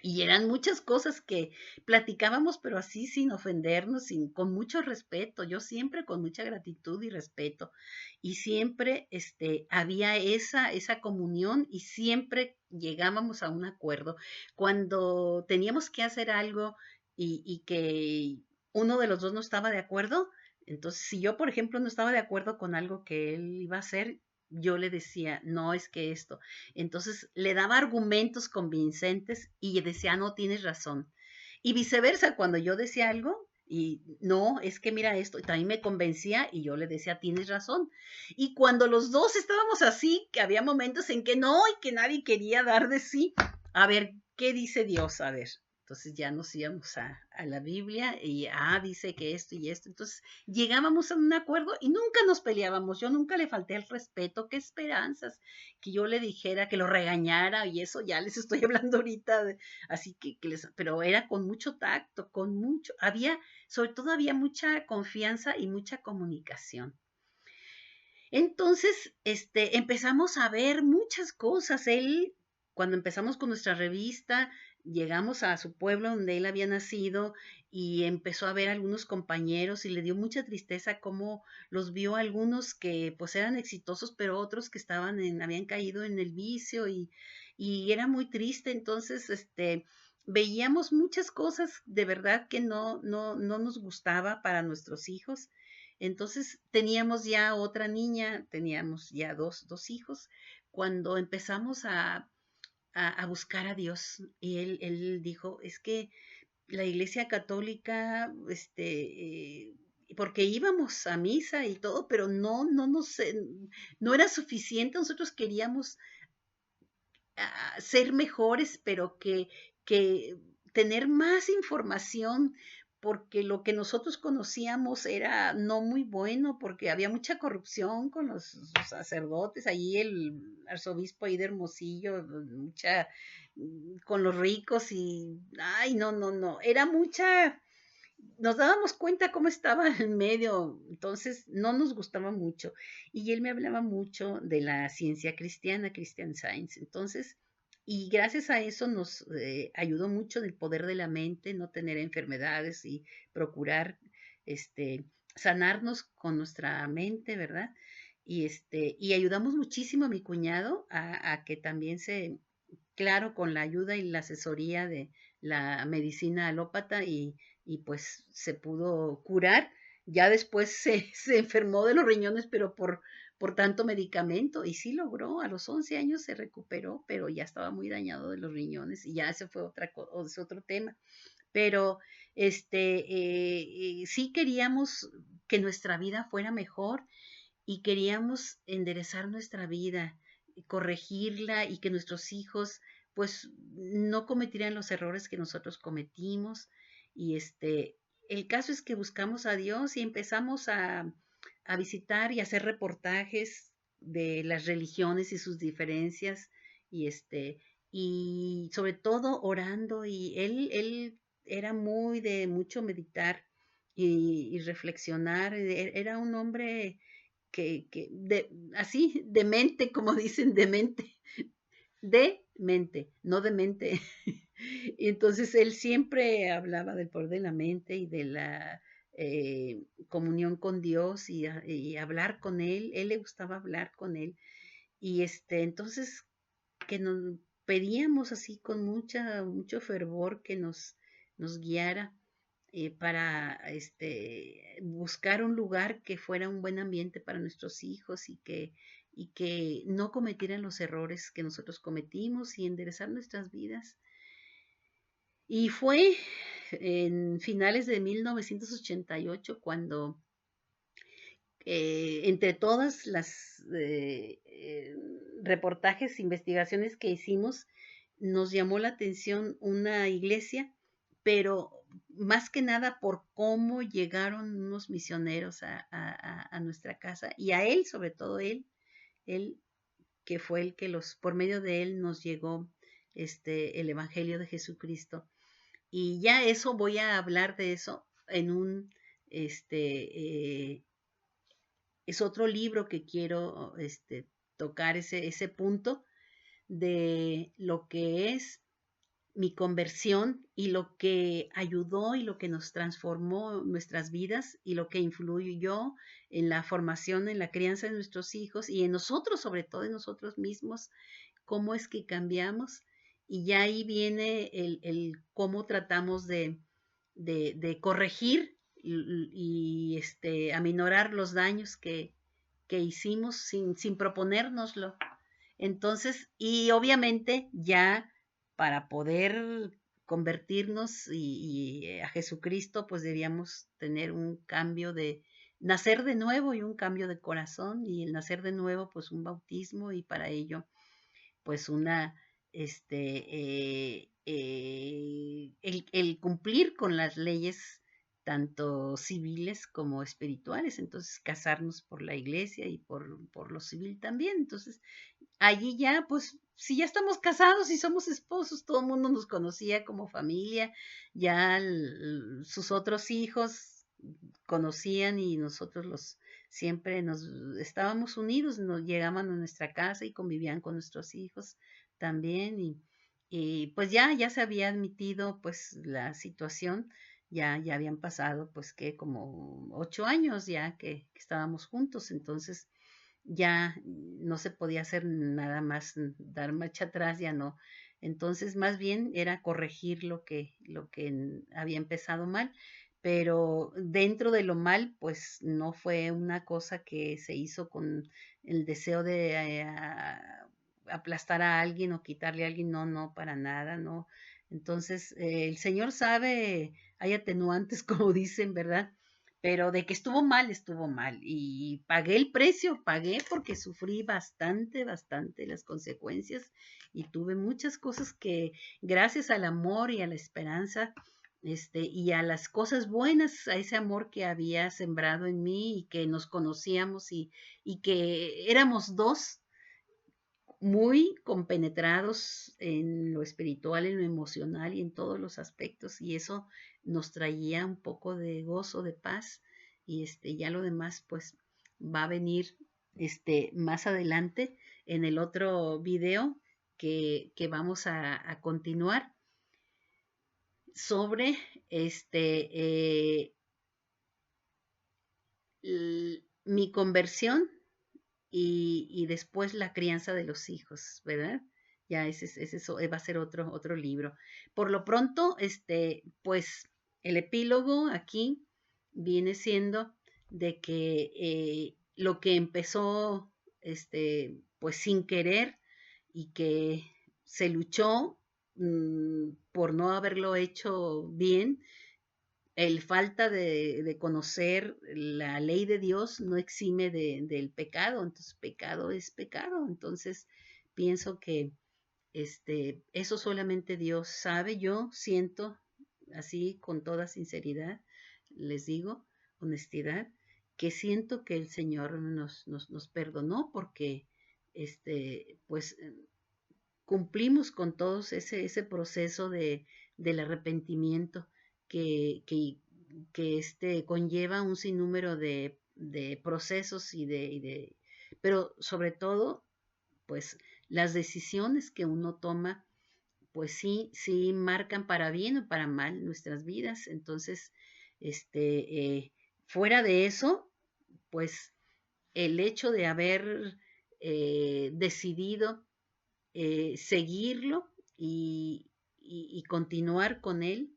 Y eran muchas cosas que platicábamos, pero así sin ofendernos, con mucho respeto. Yo siempre con mucha gratitud y respeto. Y siempre había esa comunión y siempre llegábamos a un acuerdo. Cuando teníamos que hacer algo y que uno de los dos no estaba de acuerdo, entonces si yo, por ejemplo, no estaba de acuerdo con algo que él iba a hacer, yo le decía, no es que esto. Entonces le daba argumentos convincentes y decía, no, tienes razón. Y viceversa, cuando yo decía algo y no, es que mira esto, y también me convencía y yo le decía, tienes razón. Y cuando los dos estábamos así, que había momentos en que no y que nadie quería dar de sí, a ver, ¿qué dice Dios? A ver. Entonces ya nos íbamos a la Biblia y, dice que esto y esto. Entonces llegábamos a un acuerdo y nunca nos peleábamos. Yo nunca le falté el respeto. Qué esperanzas que yo le dijera, que lo regañara y eso ya les estoy hablando ahorita. Así pero era con mucho tacto, con mucho, sobre todo había mucha confianza y mucha comunicación. Entonces, empezamos a ver muchas cosas. Él, cuando empezamos con nuestra revista, llegamos a su pueblo donde él había nacido y empezó a ver a algunos compañeros y le dio mucha tristeza cómo los vio algunos que pues eran exitosos, pero otros que habían caído en el vicio y era muy triste. Entonces, veíamos muchas cosas de verdad que no nos gustaba para nuestros hijos. Entonces teníamos ya otra niña, teníamos ya dos hijos, cuando empezamos a buscar a Dios. Y él dijo, es que la Iglesia Católica, porque íbamos a misa y todo, pero no era suficiente. Nosotros queríamos ser mejores, pero que tener más información, porque lo que nosotros conocíamos era no muy bueno, porque había mucha corrupción con los sacerdotes, allí el arzobispo ahí de Hermosillo, con los ricos y, ay, no, no, no, era mucha, nos dábamos cuenta cómo estaba en medio, entonces no nos gustaba mucho. Y él me hablaba mucho de la ciencia cristiana, Christian Science. Entonces, y gracias a eso nos ayudó mucho del poder de la mente, no tener enfermedades y procurar sanarnos con nuestra mente, ¿verdad? Y ayudamos muchísimo a mi cuñado a que también claro, con la ayuda y la asesoría de la medicina alópata y pues se pudo curar. Ya después se enfermó de los riñones, pero por tanto medicamento y sí logró, a los 11 años se recuperó, pero ya estaba muy dañado de los riñones y ya ese fue es otro tema. Pero sí queríamos que nuestra vida fuera mejor y queríamos enderezar nuestra vida, corregirla y que nuestros hijos pues no cometieran los errores que nosotros cometimos. Y el caso es que buscamos a Dios y empezamos a visitar y hacer reportajes de las religiones y sus diferencias y sobre todo orando y él era muy de mucho meditar y reflexionar, era un hombre así, demente, como dicen, de mente, no de mente. Y entonces él siempre hablaba del poder de la mente y de la comunión con Dios y hablar con él le gustaba hablar con él. Y entonces que nos pedíamos así con mucho fervor que nos guiara para buscar un lugar que fuera un buen ambiente para nuestros hijos y que no cometieran los errores que nosotros cometimos y enderezar nuestras vidas. Y fue en finales de 1988 cuando entre todas las reportajes, investigaciones que hicimos, nos llamó la atención una iglesia, pero más que nada por cómo llegaron unos misioneros a nuestra casa y a él, sobre todo él que fue el que por medio de él nos llegó el Evangelio de Jesucristo. Y ya eso voy a hablar de eso en es otro libro que quiero tocar ese punto de lo que es mi conversión y lo que ayudó y lo que nos transformó nuestras vidas y lo que influyó en la formación, en la crianza de nuestros hijos y en nosotros, sobre todo en nosotros mismos, cómo es que cambiamos. Y ya ahí viene el cómo tratamos de corregir aminorar los daños que hicimos sin proponérnoslo. Entonces, y obviamente ya para poder convertirnos a Jesucristo, pues debíamos tener un cambio de nacer de nuevo y un cambio de corazón y el nacer de nuevo, pues un bautismo y para ello, pues el cumplir con las leyes tanto civiles como espirituales, entonces casarnos por la iglesia y por lo civil también, entonces allí ya, pues, si ya estamos casados y somos esposos, todo el mundo nos conocía como familia, ya sus otros hijos conocían y nosotros siempre nos estábamos unidos, nos llegaban a nuestra casa y convivían con nuestros hijos también y pues ya se había admitido pues la situación, ya habían pasado pues que como 8 años ya que estábamos juntos, entonces ya no se podía hacer nada más, dar marcha atrás, ya no. Entonces, más bien era corregir lo que había empezado mal, pero dentro de lo mal, pues no fue una cosa que se hizo con el deseo de aplastar a alguien o quitarle a alguien, no, no, para nada, no. Entonces, el Señor sabe, hay atenuantes, como dicen, ¿verdad? Pero de que estuvo mal. Y pagué el precio, pagué porque sufrí bastante las consecuencias y tuve muchas cosas que gracias al amor y a la esperanza, y a las cosas buenas, a ese amor que había sembrado en mí y que nos conocíamos y que éramos dos muy compenetrados en lo espiritual, en lo emocional y en todos los aspectos y eso nos traía un poco de gozo, de paz y ya lo demás pues va a venir más adelante en el otro video que vamos a continuar sobre mi conversión y después la crianza de los hijos, ¿verdad? Ya eso va a ser otro libro. Por lo pronto, pues el epílogo aquí viene siendo de que lo que empezó, pues sin querer y que se luchó por no haberlo hecho bien, el falta de conocer la ley de Dios no exime del pecado, entonces pecado es pecado, entonces pienso que eso solamente Dios sabe, yo siento así con toda sinceridad, les digo, honestidad, que siento que el Señor nos perdonó porque pues cumplimos con todos ese proceso del arrepentimiento que conlleva un sinnúmero de procesos pero sobre todo, pues las decisiones que uno toma, pues sí marcan para bien o para mal nuestras vidas. Entonces, fuera de eso, pues el hecho de haber decidido seguirlo y continuar con él,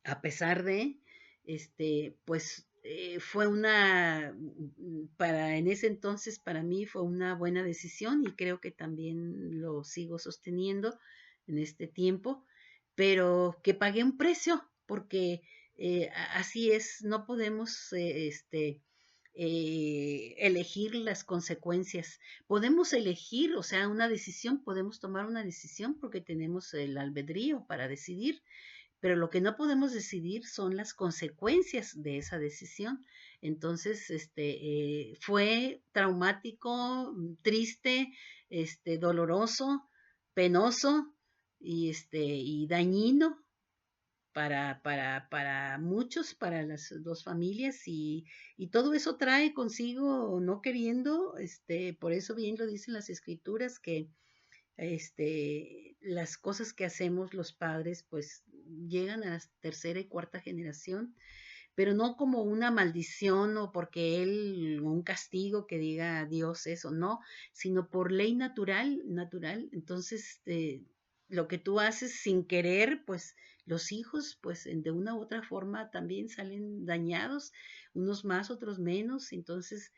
a pesar de, pues fue en ese entonces para mí fue una buena decisión y creo que también lo sigo sosteniendo en este tiempo, pero que pagué un precio porque así es, no podemos elegir las consecuencias. Podemos elegir, o sea, una decisión, podemos tomar una decisión porque tenemos el albedrío para decidir, pero lo que no podemos decidir son las consecuencias de esa decisión. Entonces, fue traumático, triste, doloroso, penoso y dañino para muchos, para las dos familias, y todo eso trae consigo, no queriendo, por eso bien lo dicen las escrituras, que las cosas que hacemos los padres, pues llegan a la tercera y cuarta generación, pero no como una maldición o porque él, un castigo que diga Dios eso, no, sino por ley natural, natural. Entonces, lo que tú haces sin querer, pues los hijos, pues de una u otra forma también salen dañados, unos más, otros menos. Entonces,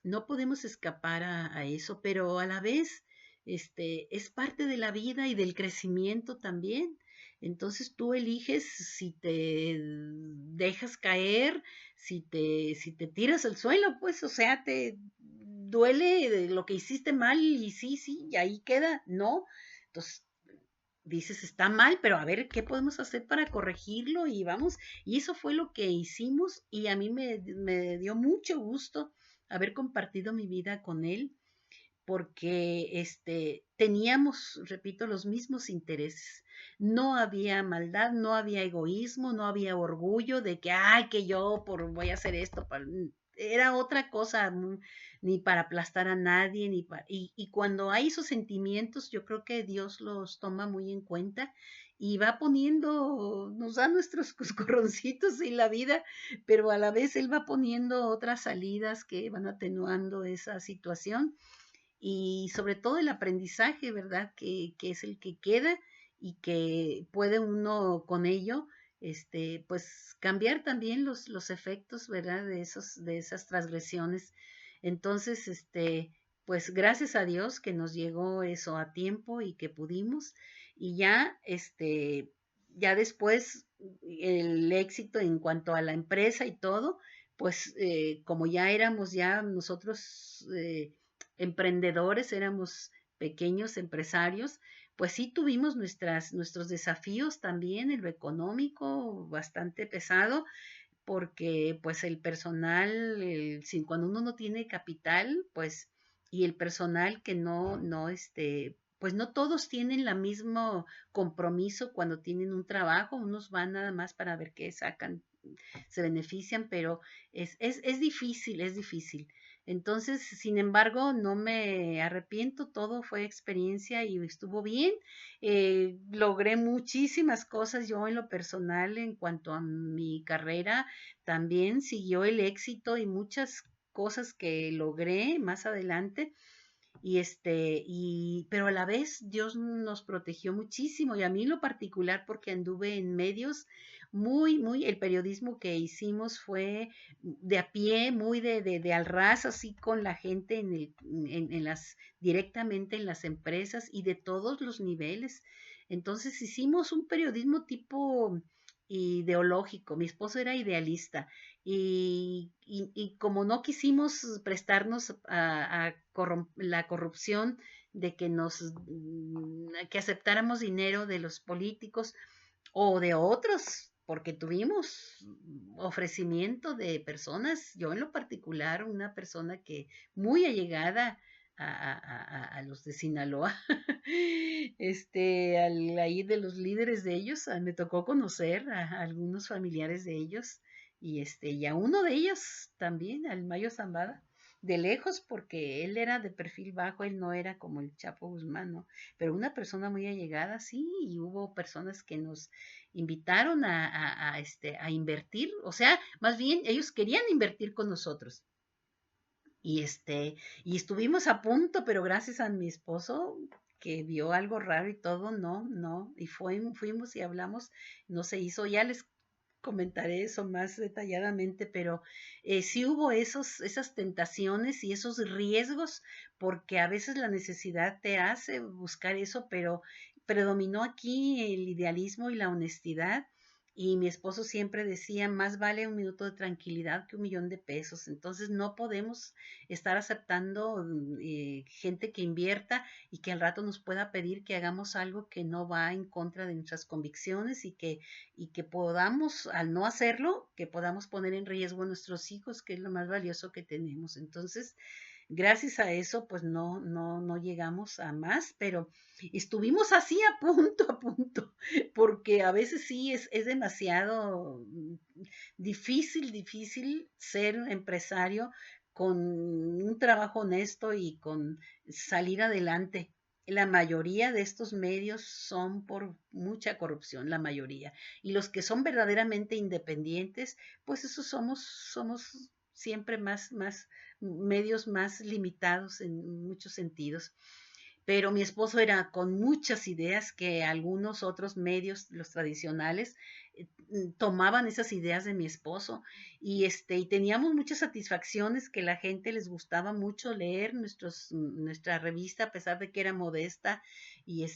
no podemos escapar a eso, pero a la vez, es parte de la vida y del crecimiento también. Entonces tú eliges si te dejas caer, si te tiras al suelo, pues, o sea, te duele de lo que hiciste mal y sí, sí, y ahí queda, ¿no? Entonces dices, está mal, pero a ver, ¿qué podemos hacer para corregirlo? Y vamos, y eso fue lo que hicimos y a mí me dio mucho gusto haber compartido mi vida con él porque teníamos, repito, los mismos intereses. No había maldad, no había egoísmo, no había orgullo de que, ay, que yo voy a hacer esto. Era otra cosa, ni para aplastar a nadie, y cuando hay esos sentimientos, yo creo que Dios los toma muy en cuenta y va poniendo, nos da nuestros coscorroncitos en la vida, pero a la vez Él va poniendo otras salidas que van atenuando esa situación y sobre todo el aprendizaje, ¿verdad? Que es el que queda y que puede uno con ello, pues cambiar también los efectos, ¿verdad? De esas transgresiones. Entonces, pues gracias a Dios que nos llegó eso a tiempo y que pudimos y ya, ya después el éxito en cuanto a la empresa y todo, pues como ya éramos ya nosotros emprendedores, éramos pequeños empresarios, pues sí tuvimos nuestros desafíos también en lo económico bastante pesado, porque pues el personal, cuando uno no tiene capital, pues, y el personal que no, pues no todos tienen el mismo compromiso cuando tienen un trabajo, unos van nada más para ver qué sacan, se benefician, pero es difícil, es difícil. Entonces, sin embargo, no me arrepiento, todo fue experiencia y estuvo bien. Logré muchísimas cosas yo en lo personal en cuanto a mi carrera, también siguió el éxito y muchas cosas que logré más adelante pero a la vez Dios nos protegió muchísimo y a mí en lo particular porque anduve en medios el periodismo que hicimos fue de a pie, muy de al ras, así con la gente directamente en las empresas y de todos los niveles. Entonces hicimos un periodismo tipo ideológico, mi esposo era idealista y como no quisimos prestarnos a la corrupción de que aceptáramos dinero de los políticos o de otros, porque tuvimos ofrecimiento de personas, yo en lo particular, una persona que muy allegada a los de Sinaloa, ahí de los líderes de ellos, me tocó conocer a algunos familiares de ellos y a uno de ellos también, al Mayo Zambada, de lejos, porque él era de perfil bajo, él no era como el Chapo Guzmán, ¿no? Pero una persona muy allegada, sí, y hubo personas que nos invitaron a invertir, o sea, más bien ellos querían invertir con nosotros. Y estuvimos a punto, pero gracias a mi esposo que vio algo raro y todo, no, no, y fuimos y hablamos, no se hizo, ya les comentaré eso más detalladamente, pero sí hubo esas tentaciones y esos riesgos, porque a veces la necesidad te hace buscar eso, pero predominó aquí el idealismo y la honestidad, y mi esposo siempre decía, más vale un minuto de tranquilidad que 1,000,000 de pesos. Entonces no podemos estar aceptando gente que invierta y que al rato nos pueda pedir que hagamos algo que no va en contra de nuestras convicciones y que podamos, al no hacerlo, que podamos poner en riesgo a nuestros hijos, que es lo más valioso que tenemos. Entonces, gracias a eso, pues no llegamos a más, pero estuvimos así a punto, porque a veces sí es demasiado difícil ser empresario con un trabajo honesto y con salir adelante. La mayoría de estos medios son por mucha corrupción, la mayoría. Y los que son verdaderamente independientes, pues esos somos siempre más medios más limitados en muchos sentidos. Pero mi esposo era con muchas ideas que algunos otros medios, los tradicionales, tomaban esas ideas de mi esposo y teníamos muchas satisfacciones que la gente les gustaba mucho leer nuestra revista a pesar de que era modesta y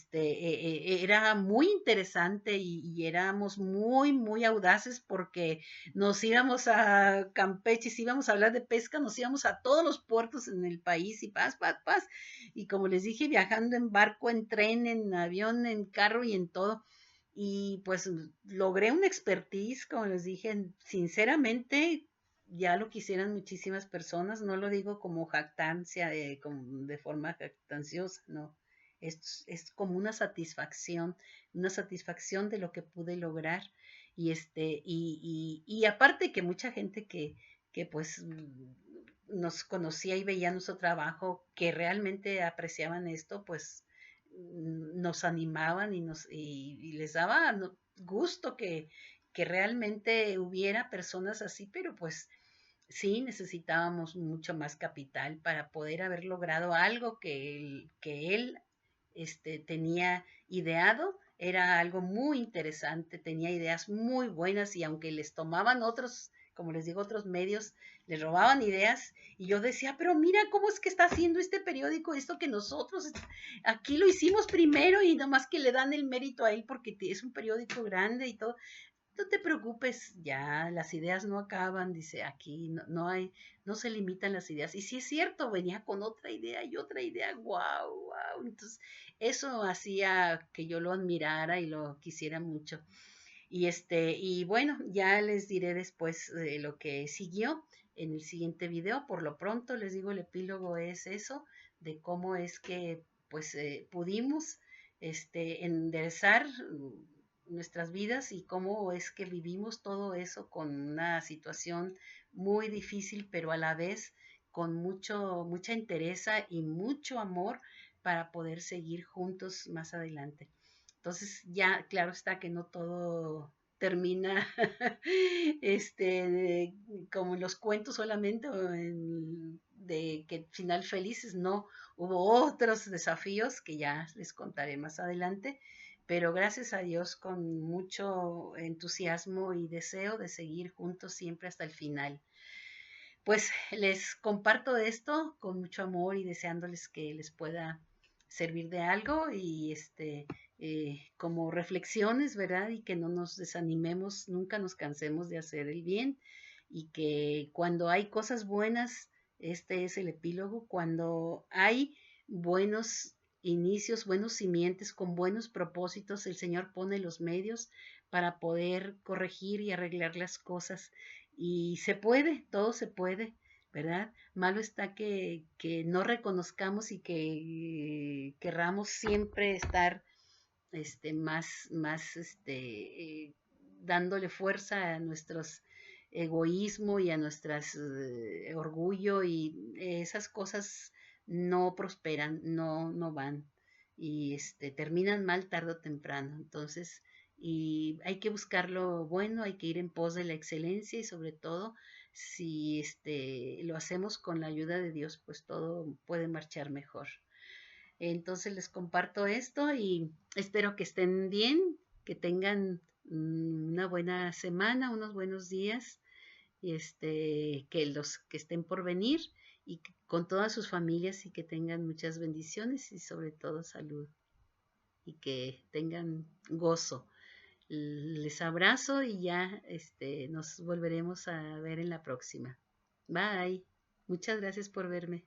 era muy interesante y éramos muy audaces porque nos íbamos a Campeche, si íbamos a hablar de pesca, nos íbamos a todos los puertos en el país y paz, y como les dije, viajando en barco, en tren, en avión, en carro y en todo. Y pues logré una expertise, como les dije, sinceramente, ya lo quisieran muchísimas personas, no lo digo como jactancia, como de forma jactanciosa, no. Es como una satisfacción de lo que pude lograr. Y aparte que mucha gente que pues nos conocía y veía nuestro trabajo, que realmente apreciaban esto, pues nos animaban y les daba gusto que realmente hubiera personas así, pero pues sí necesitábamos mucho más capital para poder haber logrado algo que él tenía ideado. Era algo muy interesante, tenía ideas muy buenas y aunque les tomaban otros, como les digo, otros medios, les robaban ideas y yo decía, pero mira cómo es que está haciendo este periódico esto que nosotros aquí lo hicimos primero y nada más que le dan el mérito a él porque es un periódico grande y todo. No te preocupes, ya las ideas no acaban, dice aquí, no se limitan las ideas. Y sí es cierto, venía con otra idea y otra idea, wow. Entonces, eso hacía que yo lo admirara y lo quisiera mucho. Y bueno, ya les diré después lo que siguió en el siguiente video. Por lo pronto les digo, el epílogo es eso, de cómo es que pues pudimos enderezar nuestras vidas y cómo es que vivimos todo eso con una situación muy difícil, pero a la vez con mucha entereza y mucho amor para poder seguir juntos más adelante. Entonces ya, claro está que no todo termina como en los cuentos solamente de que final felices, no, hubo otros desafíos que ya les contaré más adelante, pero gracias a Dios con mucho entusiasmo y deseo de seguir juntos siempre hasta el final. Pues les comparto esto con mucho amor y deseándoles que les pueda servir de algo y como reflexiones, ¿verdad? Y que no nos desanimemos, nunca nos cansemos de hacer el bien y que cuando hay cosas buenas, este es el epílogo, cuando hay buenos inicios, buenos simientes, con buenos propósitos, el Señor pone los medios para poder corregir y arreglar las cosas y se puede, todo se puede, ¿verdad? Malo está que no reconozcamos y que querramos siempre estar dándole fuerza a nuestros egoísmo y a nuestras orgullo y esas cosas no prosperan, no van y terminan mal tarde o temprano. Entonces, y hay que buscar lo bueno, hay que ir en pos de la excelencia y sobre todo si lo hacemos con la ayuda de Dios, pues todo puede marchar mejor. Entonces les comparto esto y espero que estén bien, que tengan una buena semana, unos buenos días, que los que estén por venir y con todas sus familias y que tengan muchas bendiciones y sobre todo salud y que tengan gozo. Les abrazo y ya nos volveremos a ver en la próxima. Bye. Muchas gracias por verme.